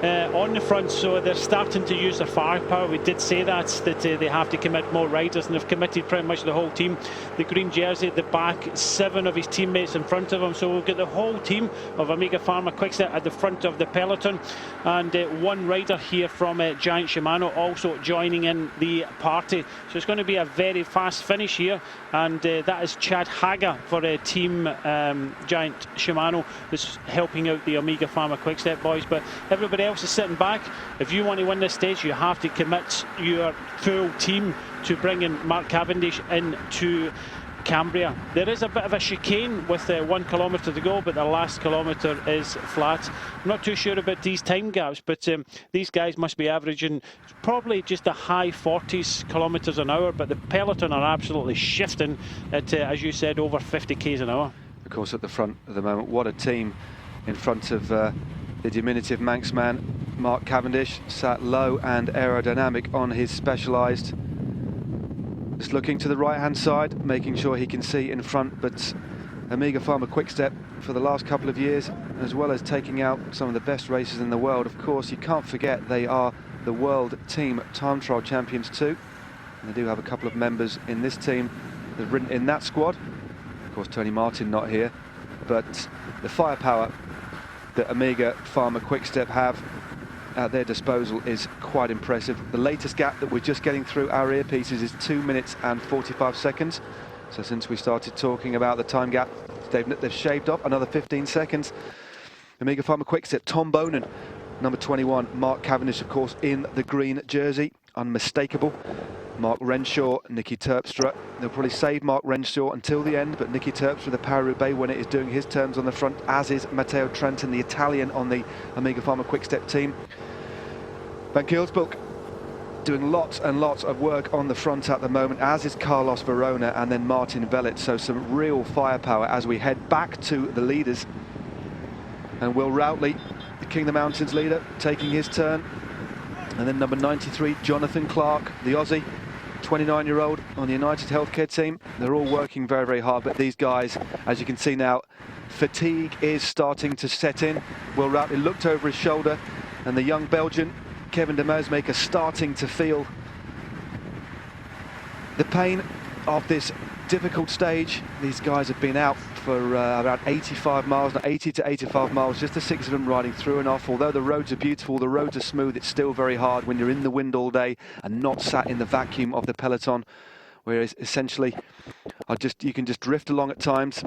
[SPEAKER 2] on the front, so they're starting to use their firepower. We did say that they have to commit more riders, and they've committed pretty much the whole team. The green jersey at the back, 7 of his teammates in front of him, so we've got the whole team of Omega Pharma Quick-Step at the front of the peloton, and one rider here from Giant Shimano also joining in the party. So it's going to be a very fast finish here, and that is Chad Hager for Team Giant Shimano, that's helping out the Omega Pharma Quick-Step boys. But everybody else is sitting back. If you want to win this stage, you have to commit your full team to bringing Mark Cavendish into Cambria. There is a bit of a chicane with 1 kilometre to go, but the last kilometre is flat. I'm not too sure about these time gaps, but these guys must be averaging probably just the high 40s kilometres an hour, but the peloton are absolutely shifting at, as you said, over 50 k's an hour.
[SPEAKER 1] Of course, at the front at the moment, what a team in front of the diminutive Manxman. Mark Cavendish sat low and aerodynamic on his Specialized. Just looking to the right-hand side, making sure he can see in front, but Omega Pharma Quick-Step for the last couple of years, as well as taking out some of the best racers in the world. Of course, you can't forget they are the World Team Time Trial Champions too. And they do have a couple of members in this team that have ridden in that squad. Of course, Tony Martin not here, but the firepower that Omega Pharma Quick-Step have at their disposal is quite impressive. The latest gap that we're just getting through our earpieces is 2 minutes and 45 seconds. So since we started talking about the time gap, they've shaved off another 15 seconds. Omega Pharma Quick-Step, Tom Bonin, number 21, Mark Cavendish, of course, in the green jersey, unmistakable. Mark Renshaw, Nicky Terpstra. They'll probably save Mark Renshaw until the end, but Nicky Terpstra, the Paris-Roubaix winner, is doing his terms on the front, as is Matteo Trentin, the Italian on the Omega Pharma Quick-Step team. Van Gilsbroek doing lots and lots of work on the front at the moment, as is Carlos Verona and then Martin Vellet. So some real firepower as we head back to the leaders. And Will Routley, the King of the Mountains leader, taking his turn. And then number 93, Jonathan Clark, the Aussie, 29-year-old on the United Healthcare team. They're all working very, very hard, but these guys, as you can see now, fatigue is starting to set in. Will Routley looked over his shoulder, and the young Belgian, Kevin de Meersmaker, starting to feel the pain of this difficult stage. These guys have been out for around 85 miles, 80 to 85 miles, just the 6 of them riding through and off. Although the roads are beautiful, the roads are smooth, it's still very hard when you're in the wind all day and not sat in the vacuum of the peloton, whereas essentially you can just drift along at times.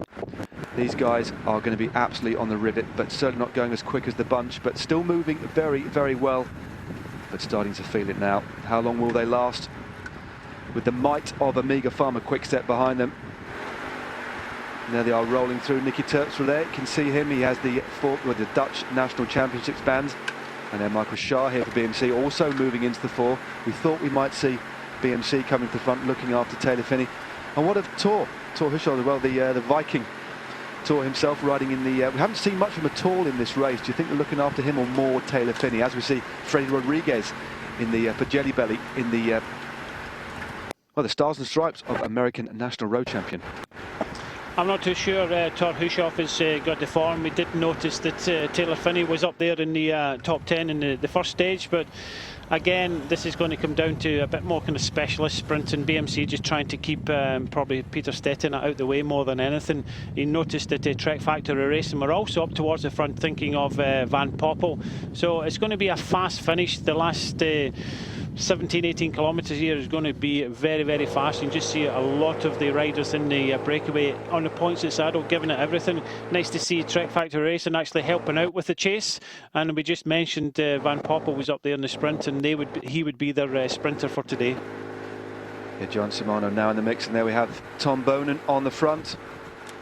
[SPEAKER 1] These guys are going to be absolutely on the rivet, but certainly not going as quick as the bunch, but still moving very, very well, but starting to feel it now. How long will they last? With the might of Omega Pharma Quick-Step behind them. There they are rolling through. Nicky Terpstra there, you can see him. He has the Dutch National Championships band. And then Michael Shah here for BMC, also moving into the 4. We thought we might see BMC coming to the front, looking after Taylor Phinney. And what of Thor Hushovd as well, the Viking. Thor himself riding in the... we haven't seen much from him at all in this race. Do you think they're looking after him or more Taylor Phinney? As we see Freddie Rodriguez in the for Jelly Belly in the... well, the Stars and Stripes of American National Road Champion.
[SPEAKER 2] I'm not too sure Thor Hushovd has got the form. We did notice that Taylor Phinney was up there in the top 10 in the first stage, but again, this is going to come down to a bit more kind of specialist sprint, and BMC just trying to keep probably Peter Stetina out the way more than anything. You noticed that Trek Factory Racing were also up towards the front, thinking of Van Poppel. So it's going to be a fast finish. The last 17-18 kilometres here is going to be very, very fast. You can just see a lot of the riders in the breakaway on the points at saddle, giving it everything. Nice to see Trek Factory Racing actually helping out with the chase. And we just mentioned Van Poppel was up there in the sprint, and he would be their sprinter for today.
[SPEAKER 1] Yeah, John Shimano now in the mix, and there we have Tom Boonen on the front.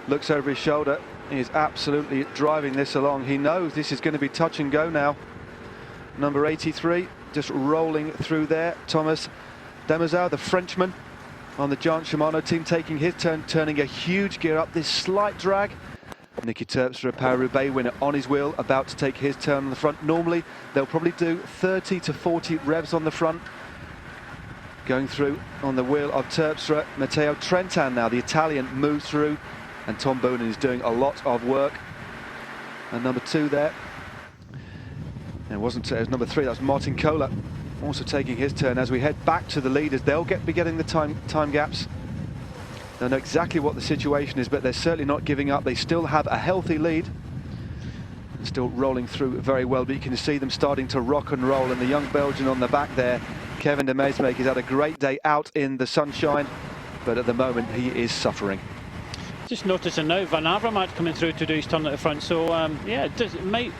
[SPEAKER 1] Looks over his shoulder. He is absolutely driving this along. He knows this is going to be touch and go now. Number 83. Just rolling through there. Thomas Demoiselle, the Frenchman on the Giant Shimano team, taking his turn, turning a huge gear up. This slight drag. Nicky Terpstra, a Paris-Roubaix winner, on his wheel, about to take his turn on the front. Normally, they'll probably do 30 to 40 revs on the front. Going through on the wheel of Terpstra. Matteo Trentin now, the Italian, moves through, and Tom Boonen is doing a lot of work. And number 2 there. It was number 3, that was Martin Kohler, also taking his turn. As we head back to the leaders, they'll be getting the time gaps. They'll know exactly what the situation is, but they're certainly not giving up. They still have a healthy lead. And still rolling through very well, but you can see them starting to rock and roll. And the young Belgian on the back there, Kevin de Meesmaeker, has had a great day out in the sunshine, but at the moment he is suffering.
[SPEAKER 2] Just noticing now Van Avermaet coming through to do his turn at the front. So yeah, it might...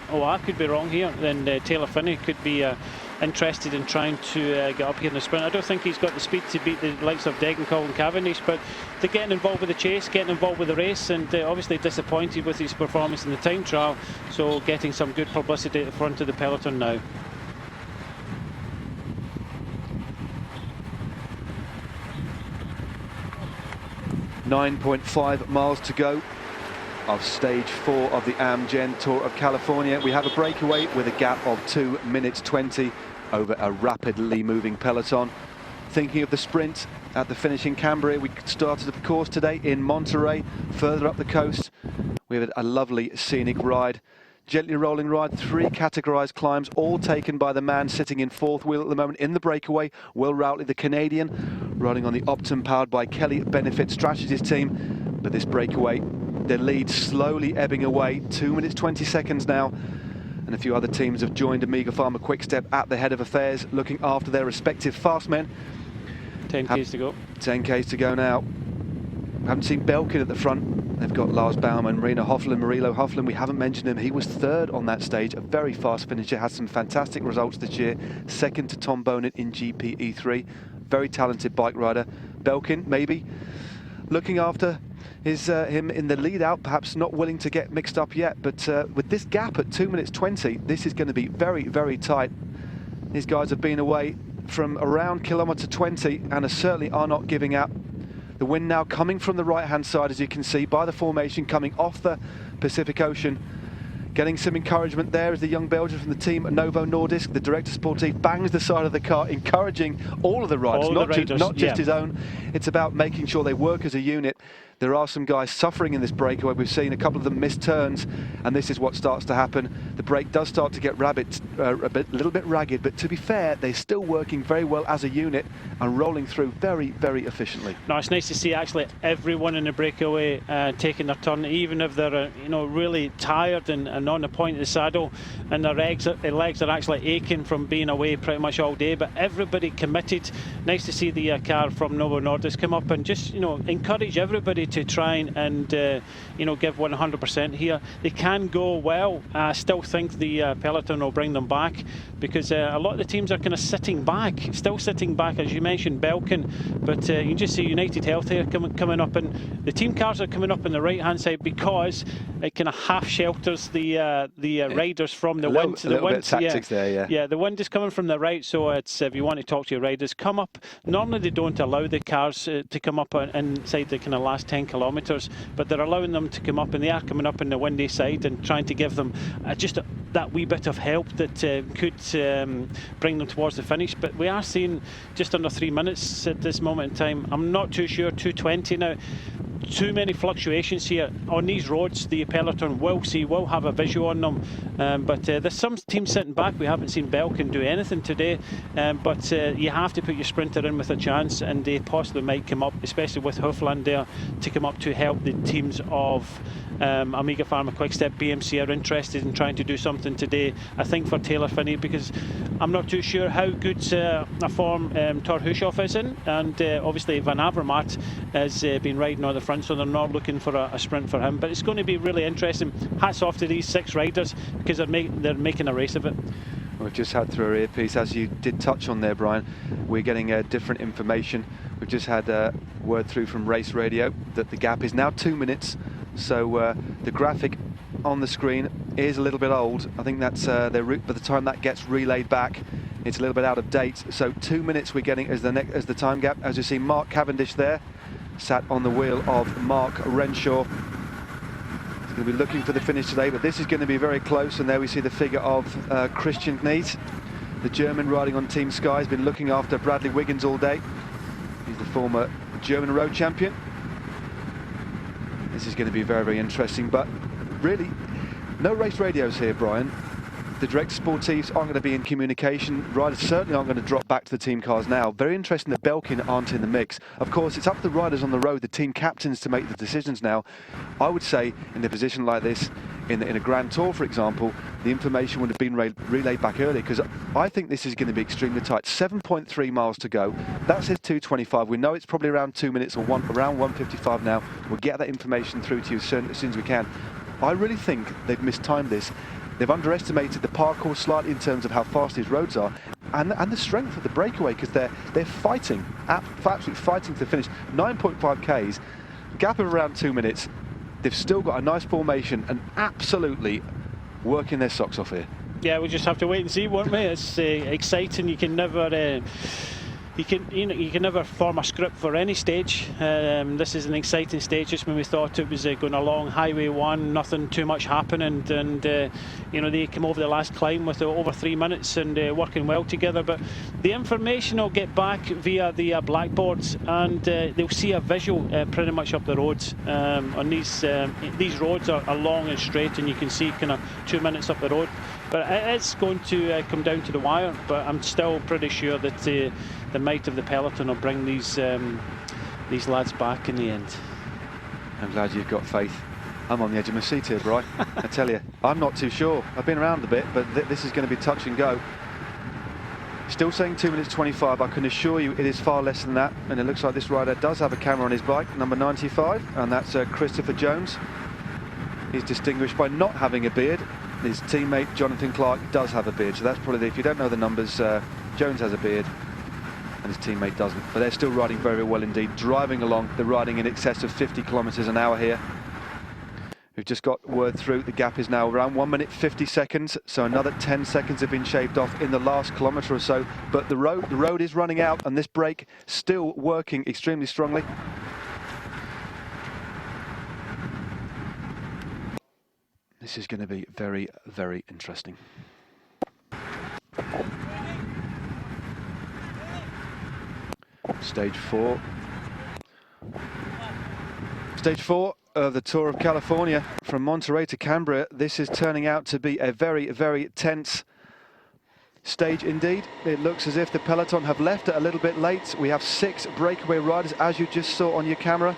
[SPEAKER 2] Oh, I could be wrong here. Then Taylor Phinney could be interested in trying to get up here in the sprint. I don't think he's got the speed to beat the likes of Degenkolb and Cavendish, but they're getting involved with the chase, getting involved with the race, and obviously disappointed with his performance in the time trial. So getting some good publicity at the front of the peloton now.
[SPEAKER 1] .5 miles to go of stage 4 of the Amgen Tour of California. We have a breakaway with a gap of 2 minutes 20 over a rapidly moving peloton. Thinking of the sprint at the finish in Cambria, we started of course today in Monterey, further up the coast. We have a lovely scenic ride, gently rolling ride, 3 categorized climbs, all taken by the man sitting in 4th wheel at the moment in the breakaway, Will Routley, the Canadian, riding on the Optum powered by Kelly Benefit Strategies team. But this breakaway, their lead slowly ebbing away, 2 minutes 20 seconds now, and a few other teams have joined Amiga Pharma Quickstep at the head of affairs, looking after their respective fast men.
[SPEAKER 2] 10 Ks to go.
[SPEAKER 1] 10 Ks to go now. Haven't seen Belkin at the front. They've got Lars Baumann, Marina Hofland, Murilo Hofland. We haven't mentioned him. He was 3rd on that stage, a very fast finisher, has some fantastic results this year. 2nd to Tom Boonen in GPE3. Very talented bike rider. Belkin, maybe looking after him in the lead out, perhaps not willing to get mixed up yet, but with this gap at 2 minutes 20, this is going to be very, very tight. These guys have been away from around kilometre 20 and certainly are not giving up. The wind now coming from the right-hand side, as you can see, by the formation coming off the Pacific Ocean. Getting some encouragement there is the young Belgian from the team Novo Nordisk. The director sportif bangs the side of the car, encouraging all of the riders, not just his own. It's about making sure they work as a unit. There are some guys suffering in this breakaway. We've seen a couple of them miss turns, and this is what starts to happen. The break does start to get a little bit ragged, but to be fair, they're still working very well as a unit and rolling through very, very efficiently.
[SPEAKER 2] No, it's nice to see actually everyone in the breakaway taking their turn, even if they're really tired and on the point of the saddle, and their legs are actually aching from being away pretty much all day. But everybody committed. Nice to see the car from Novo Nordisk come up and just encourage everybody to try and you know, give 100% here. They can go well. I still think the peloton will bring them back, because a lot of the teams are kind of sitting back, still sitting back, as you mentioned, Belkin, but you can just see United Health here coming up, and the team cars are coming up on the right hand side, because it kind of half shelters the riders from the wind.
[SPEAKER 1] So the wind, bit of tactics there,
[SPEAKER 2] yeah, the wind is coming from the right, so it's, if you want to talk to your riders, come up. Normally they don't allow the cars to come up inside the kind of last 10 kilometres, but they're allowing them to come up, and they are coming up on the windy side and trying to give them just that wee bit of help that could bring them towards the finish. But we are seeing just under 3 minutes at this moment in time. I'm not too sure, 2:20 now. Too many fluctuations here on these roads. The peloton will have a visual on them, but there's some teams sitting back. We haven't seen Belkin do anything today, but you have to put your sprinter in with a chance, and they possibly might come up, especially with Hofland there, to come up to help the teams of Omega Pharma, Quick-Step, BMC are interested in trying to do something today, I think, for Taylor Phinney, because I'm not too sure how good a form Thor Hushoff is in, and obviously Van Avermaet has been riding on the front, so they're not looking for a sprint for him. But it's going to be really interesting. Hats off to these 6 riders, because they're making a race of it.
[SPEAKER 1] We've just had through our earpiece, as you did touch on there, Brian, we're getting different information. We've just had word through from Race Radio that the gap is now 2 minutes. So the graphic on the screen is a little bit old. I think that's by the time that gets relayed back, it's a little bit out of date. So 2 minutes we're getting as the time gap. As you see, Mark Cavendish there, sat on the wheel of Mark Renshaw. He's going to be looking for the finish today, but this is going to be very close. And there we see the figure of Christian Kniet, the German riding on Team Sky. He's been looking after Bradley Wiggins all day. He's the former German road champion. This is going to be very, very interesting, but really, no race radios here, Brian. The direct sportives aren't going to be in communication. Riders certainly aren't going to drop back to the team cars now. Very interesting that Belkin aren't in the mix. Of course, it's up to the riders on the road, the team captains, to make the decisions now. I would say in a position like this, in a Grand Tour, for example, the information would have been relayed back earlier, because I think this is going to be extremely tight. 7.3 miles to go. That says 2:25. We know it's probably around 2 minutes, or around 1:55 now. We'll get that information through to you as soon as we can. I really think they've mistimed this. They've underestimated the parcours slightly in terms of how fast these roads are, and the strength of the breakaway, because they're fighting, absolutely fighting to finish. 9.5 Ks, gap of around 2 minutes. They've still got a nice formation and absolutely working their socks off here.
[SPEAKER 2] Yeah, we just have to wait and see, won't we? It's exciting. You can never you can never form a script for any stage. This is an exciting stage. Just when we thought it was going along Highway 1, nothing too much happening, and they come over the last climb with over 3 minutes and working well together. But the information will get back via the blackboards, and they'll see a visual pretty much up the roads. On these roads are long and straight, and you can see kind of 2 minutes up the road. But it's going to come down to the wire. But I'm still pretty sure that the might of the peloton will bring these lads back in the end.
[SPEAKER 1] I'm glad you've got faith. I'm on the edge of my seat here, Brian. I tell you, I'm not too sure. I've been around a bit, but this is going to be touch and go. Still saying 2 minutes 25. I can assure you it is far less than that. And it looks like this rider does have a camera on his bike, number 95, and that's Christopher Jones. He's distinguished by not having a beard. His teammate Jonathan Clark does have a beard, so that's probably, if you don't know the numbers, Jones has a beard and his teammate doesn't. But they're still riding very, very well indeed, driving along. They're riding in excess of 50 kilometres an hour here. We've just got word through, the gap is now around 1 minute 50 seconds, so another 10 seconds have been shaved off in the last kilometre or so. But the road is running out, and this brake still working extremely strongly. This is going to be very, very interesting. Stage 4. Stage 4 of the Tour of California, from Monterey to Cambria. This is turning out to be a very, very tense stage indeed. It looks as if the peloton have left it a little bit late. We have 6 breakaway riders, as you just saw on your camera.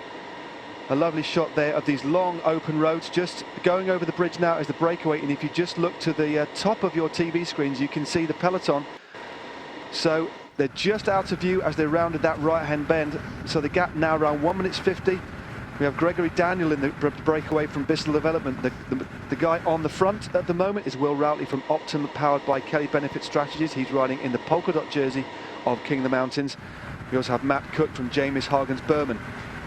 [SPEAKER 1] A lovely shot there of these long open roads. Just going over the bridge now is the breakaway, and if you just look to the top of your TV screens, you can see the peloton. So they're just out of view as they rounded that right-hand bend. So the gap now around 1 minute 50. We have Gregory Daniel in the breakaway from Bissell Development. The guy on the front at the moment is Will Routley from Optum, powered by Kelly Benefit Strategies. He's riding in the polka dot jersey of King of the Mountains. We also have Matt Cook from James Hagens Berman.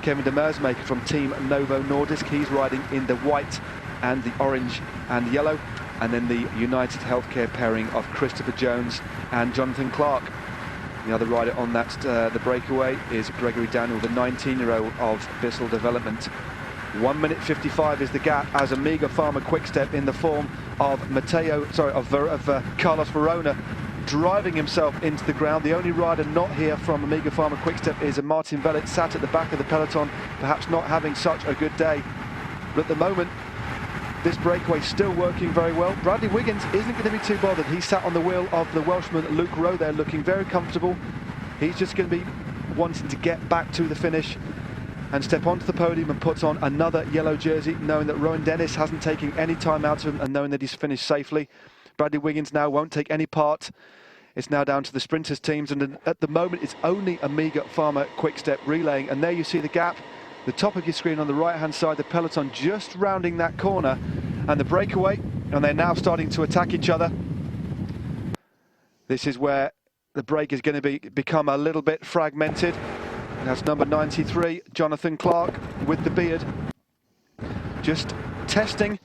[SPEAKER 1] Kevin de Meersmaker from Team Novo Nordisk. He's riding in the white and the orange and yellow. And then the United Healthcare pairing of Christopher Jones and Jonathan Clark. The other rider on that, the breakaway, is Gregory Daniel, the 19-year-old of Bissell Development. 1 minute 55 is the gap as Omega Pharma Quickstep, in the form of Carlos Verona, driving himself into the ground. The only rider not here from Omega Pharma Quickstep is Martin Vellet, sat at the back of the peloton, perhaps not having such a good day. But at the moment, this breakaway still working very well. Bradley Wiggins isn't going to be too bothered. He sat on the wheel of the Welshman Luke Rowe there, looking very comfortable. He's just going to be wanting to get back to the finish and step onto the podium and put on another yellow jersey, knowing that Rowan Dennis hasn't taken any time out of him and knowing that he's finished safely. Bradley Wiggins now won't take any part. It's now down to the sprinters teams, and at the moment it's only Omega Pharma Quickstep relaying. And there you see the gap. The top of your screen on the right-hand side, the peloton just rounding that corner, and the breakaway, and they're now starting to attack each other. This is where the break is going to become a little bit fragmented. And that's number 93, Jonathan Clark, with the beard. Just testing.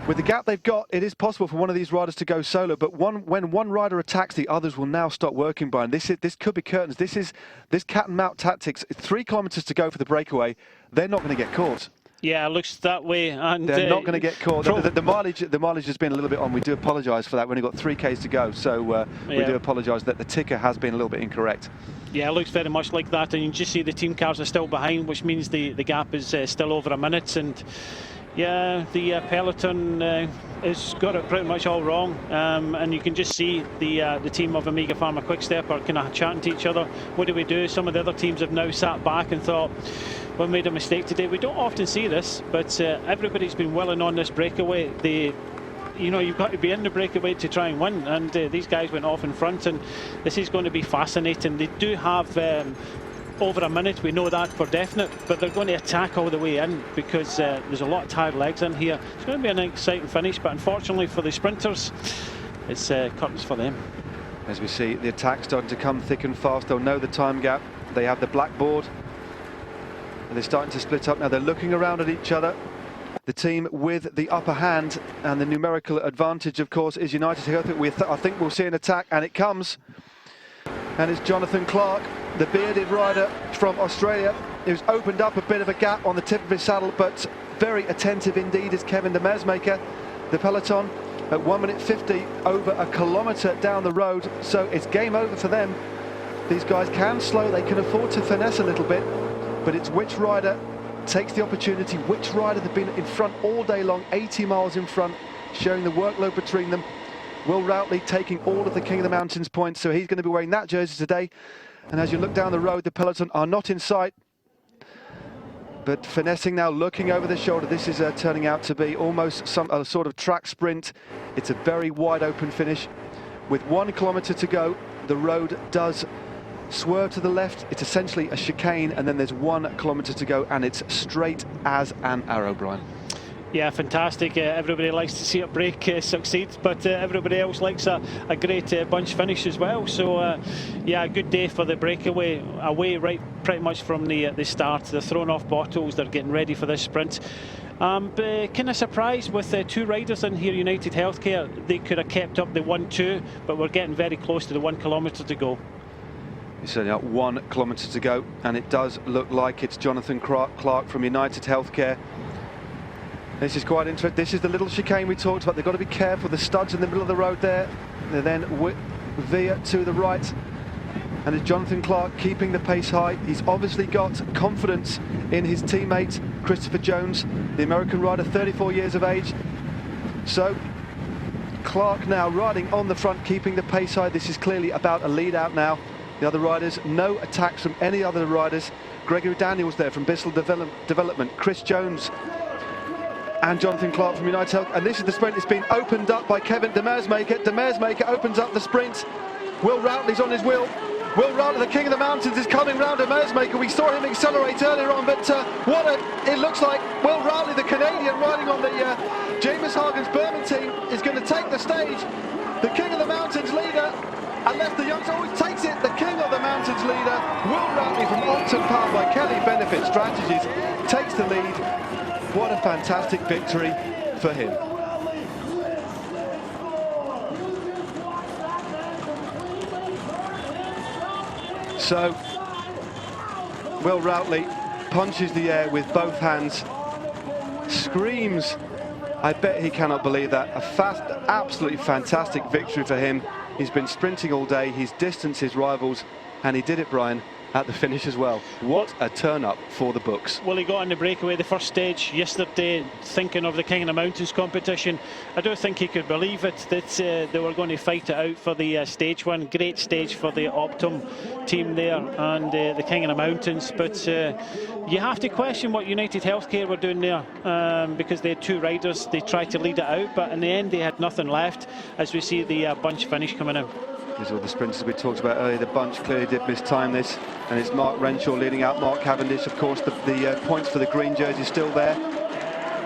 [SPEAKER 1] With the gap they've got, it is possible for one of these riders to go solo, but when one rider attacks, the others will now stop working, Brian. This could be curtains. This cat and mouse tactics. 3 kilometres to go for the breakaway. They're not going to get caught.
[SPEAKER 2] Yeah, it looks that way. And
[SPEAKER 1] they're not going to get caught. The mileage has been a little bit on. We do apologise for that. We've only got 3 Ks to go, so we do apologise that the ticker has been a little bit incorrect. Yeah,
[SPEAKER 2] it looks very much like that, and you can just see the team cars are still behind, which means the gap is still over a minute. And yeah, the peloton has got it pretty much all wrong, and you can just see the team of Omega Pharma Quickstep are kind of chatting to each other. What do we do? Some of the other teams have now sat back and thought, we made a mistake today. We don't often see this, but everybody's been willing on this breakaway. You've got to be in the breakaway to try and win, and these guys went off in front, and this is going to be fascinating. They do have over a minute, we know that for definite, but they're going to attack all the way in because there's a lot of tired legs in here. It's going to be an exciting finish, but unfortunately for the sprinters, it's curtains for them.
[SPEAKER 1] As we see the attack starting to come thick and fast, they'll know the time gap. They have the blackboard, and they're starting to split up now. They're looking around at each other. The team with the upper hand and the numerical advantage, of course, is United Health. I think we'll see an attack, and it comes. And it's Jonathan Clark, the bearded rider from Australia, who's opened up a bit of a gap on the tip of his saddle, but very attentive indeed is Kevin de Meersmaker. The peloton at 1 minute 50, over a kilometre down the road, so it's game over for them. These guys can slow, they can afford to finesse a little bit, but it's which rider takes the opportunity, which rider they've been in front all day long, 80 miles in front, sharing the workload between them. Will Routley taking all of the King of the Mountains points, so he's going to be wearing that jersey today. And as you look down the road, the peloton are not in sight, but finessing now, looking over the shoulder. This is turning out to be almost a sort of track sprint. It's a very wide open finish. With 1 kilometre to go, the road does swerve to the left. It's essentially a chicane, and then there's 1 kilometre to go, and it's straight as an arrow, Brian.
[SPEAKER 2] Yeah, fantastic. Everybody likes to see it break succeed, but everybody else likes a great bunch finish as well. So, yeah, a good day for the breakaway. Away right pretty much from the start. They're throwing off bottles. They're getting ready for this sprint. But kind of surprised with 2 riders in here, United Healthcare. They could have kept up the 1-2, but we're getting very close to the 1 kilometre to go.
[SPEAKER 1] It's certainly got 1 kilometre to go, and it does look like it's Jonathan Clark from United Healthcare. This is quite interesting. This is the little chicane we talked about. They've got to be careful. The studs in the middle of the road there. They then veer to the right. And it's Jonathan Clark keeping the pace high. He's obviously got confidence in his teammate, Christopher Jones, the American rider, 34 years of age. So Clark now riding on the front, keeping the pace high. This is clearly about a lead out now. The other riders, no attacks from any other riders. Gregory Daniels there from Bissell Development. Chris Jones and Jonathan Clark from United Health. And this is the sprint. It's been opened up by Kevin de Meersmaker. De Meersmaker opens up the sprint. Will Routley's on his wheel. Will Routley, the king of the mountains, is coming round a Mersmaker. We saw him accelerate earlier on, but it looks like Will Routley, the Canadian, riding on the James Hagen's Berman team, is going to take the stage. The king of the mountains leader, unless the youngster always takes it, the king of the mountains leader, Will Routley from Optum, powered by Kelly Benefit Strategies, takes the lead. What a fantastic victory for him. So, Will Routley punches the air with both hands, screams. I bet he cannot believe that. A fast, absolutely fantastic victory for him. He's been sprinting all day, he's distanced his rivals, and he did it, Brian, at the finish as well. What a turn-up for the books.
[SPEAKER 2] Well, he got on the breakaway the first stage yesterday, thinking of the King of the Mountains competition. I don't think he could believe it, that they were going to fight it out for the stage one. Great stage for the Optum team there and the King of the Mountains. But you have to question what United Healthcare were doing there, because they had two riders. They tried to lead it out, but in the end they had nothing left, as we see the bunch finish coming in.
[SPEAKER 1] These are all the sprinters we talked about earlier. The bunch clearly did mistime this, and it's Mark Renshaw leading out Mark Cavendish. Of course, the points for the green jersey still there.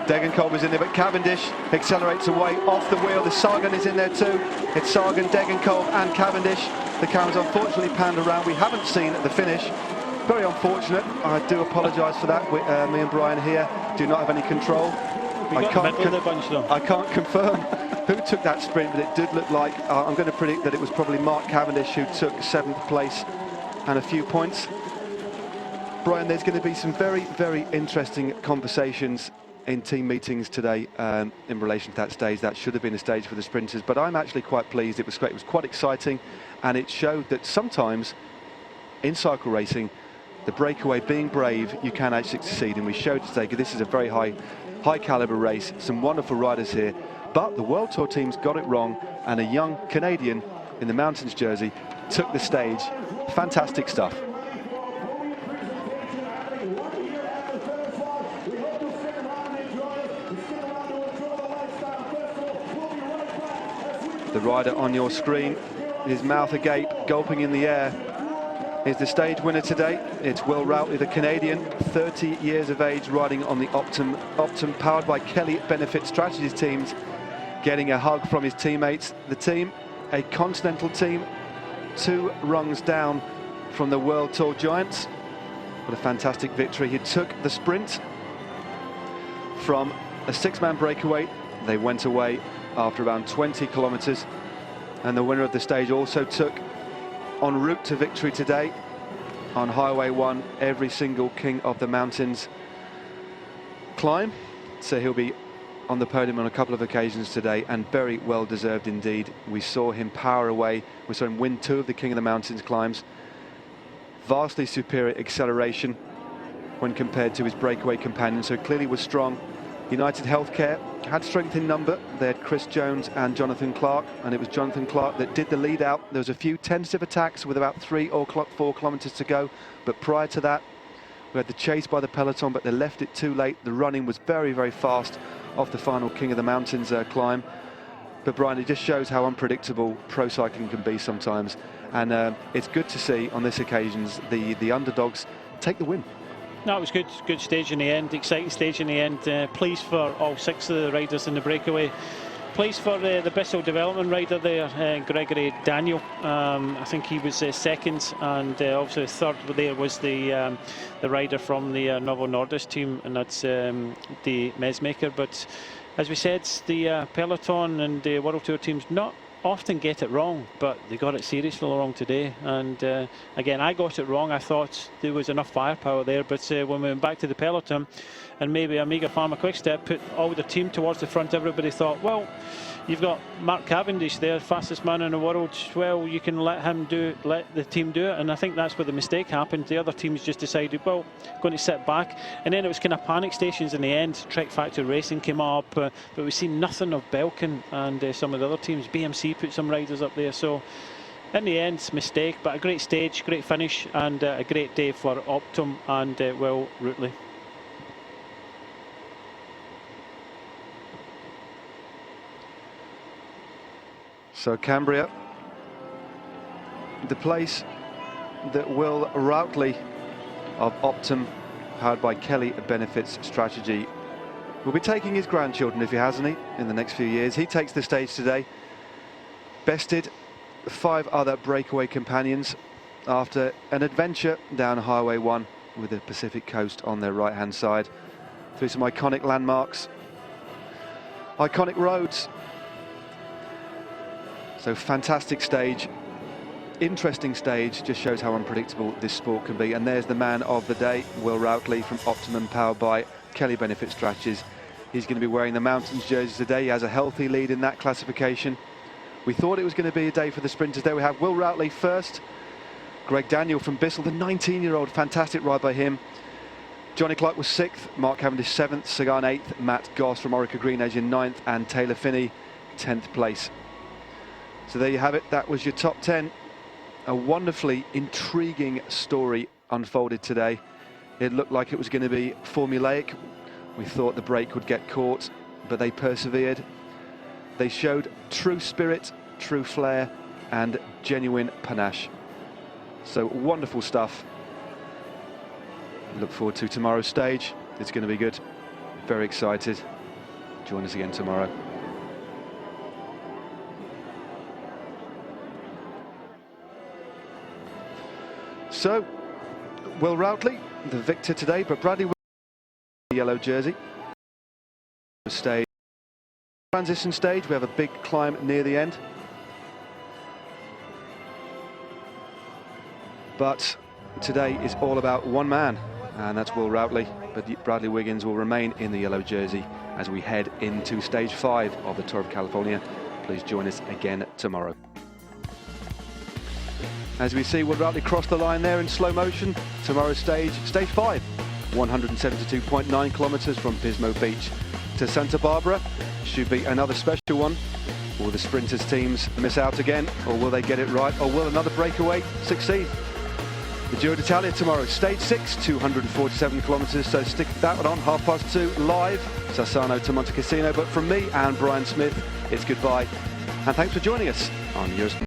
[SPEAKER 1] Degenkolb is in there, but Cavendish accelerates away off the wheel. The Sagan is in there too. It's Sagan, Degenkolb and Cavendish. The camera's unfortunately panned around. We haven't seen the finish. Very unfortunate. I do apologise for that. Me and Brian here do not have any control. I can't confirm who took that sprint, but it did look like, I'm going to predict that it was probably Mark Cavendish who took 7th place and a few points. Brian, there's going to be some very, very interesting conversations in team meetings today in relation to that stage. That should have been a stage for the sprinters, but I'm actually quite pleased. It was great. It was quite exciting, and it showed that sometimes in cycle racing, the breakaway, being brave, you can actually succeed, and we showed today that this is a very high caliber race, some wonderful riders here, but the World Tour teams got it wrong, and a young Canadian in the Mountains jersey took the stage. Fantastic stuff. The rider on your screen, his mouth agape, gulping in the air, is the stage winner today. It's Will Routley, the Canadian, 30 years of age, riding on the Optum powered by Kelly Benefit Strategies teams, getting a hug from his teammates. The team, a continental team, 2 rungs down from the World Tour giants. What a fantastic victory. He took the sprint from a 6-man breakaway. They went away after around 20 kilometers, and the winner of the stage also took, en route to victory today on Highway 1, every single King of the Mountains climb. So he'll be on the podium on a couple of occasions today, and very well deserved indeed. We saw him power away. We saw him win 2 of the King of the Mountains climbs. Vastly superior acceleration when compared to his breakaway companion, so clearly was strong. United Healthcare had strength in number. They had Chris Jones and Jonathan Clark, and it was Jonathan Clark that did the lead out. There was a few tentative attacks with about 3 or 4 kilometers to go, but prior to that we had the chase by the peloton, but they left it too late. The running was very, very fast off the final King of the Mountains climb. But Brian, it just shows how unpredictable pro cycling can be sometimes, and it's good to see on this occasions the underdogs take the win.
[SPEAKER 2] No, it was good stage in the end, exciting stage in the end. Pleased for all 6 of the riders in the breakaway. Pleased for the Bissell development rider there, Gregory Daniel. I think he was second, and obviously third there was the rider from the Novo Nordisk team, and that's the Mesmaker. But as we said, the peloton and the World Tour teams not often get it wrong, but they got it seriously wrong today. And again, I got it wrong. I thought there was enough firepower there, but when we went back to the peloton and maybe Omega Pharma Quickstep put all the team towards the front, everybody thought, well, you've got Mark Cavendish there, fastest man in the world, well, you can let the team do it. And I think that's where the mistake happened. The other teams just decided, well, going to sit back, and then it was kind of panic stations in the end. Trek Factor Racing came up, but we've seen nothing of Belkin and some of the other teams. BMC put some riders up there, so in the end, mistake, but a great stage, great finish, and a great day for Optum and Will Routley.
[SPEAKER 1] So Cambria, the place that Will Routley of Optum, powered by Kelly Benefits Strategy, will be taking his grandchildren, if he has any, in the next few years. He takes the stage today, bested 5 other breakaway companions after an adventure down Highway 1 with the Pacific Coast on their right-hand side, through some iconic landmarks, iconic roads. So fantastic stage, interesting stage, just shows how unpredictable this sport can be. And there's the man of the day, Will Routley from Optimum, powered by Kelly Benefit Strategies. He's going to be wearing the Mountains jersey today. He has a healthy lead in that classification. We thought it was going to be a day for the sprinters. There we have Will Routley first, Greg Daniel from Bissell, the 19-year-old, fantastic ride by him. Johnny Clark was 6th, Mark Cavendish 7th, Sagan 8th, Matt Goss from Orica Green Edge in 9th, and Taylor Phinney 10th place. So there you have it, that was your top 10. A wonderfully intriguing story unfolded today. It looked like it was going to be formulaic. We thought the break would get caught, but they persevered. They showed true spirit, true flair, and genuine panache. So wonderful stuff. Look forward to tomorrow's stage. It's going to be good. Very excited. Join us again tomorrow. So, Will Routley, the victor today, but Bradley Wiggins, the yellow jersey. Stage. Transition stage, we have a big climb near the end. But today is all about one man, and that's Will Routley. But Bradley Wiggins will remain in the yellow jersey as we head into stage 5 of the Tour of California. Please join us again tomorrow. As we see Will Routley cross the line there in slow motion. Tomorrow's stage, stage 5, 172.9 kilometers from Pismo Beach to Santa Barbara. Should be another special one. Will the sprinters teams miss out again, or will they get it right, or will another breakaway succeed? The Giro d'Italia tomorrow, stage 6, 247 kilometers, so stick that one on, 2:30 live, Sassano to Monte Cassino. But from me and Brian Smith, it's goodbye, and thanks for joining us on Eurosport.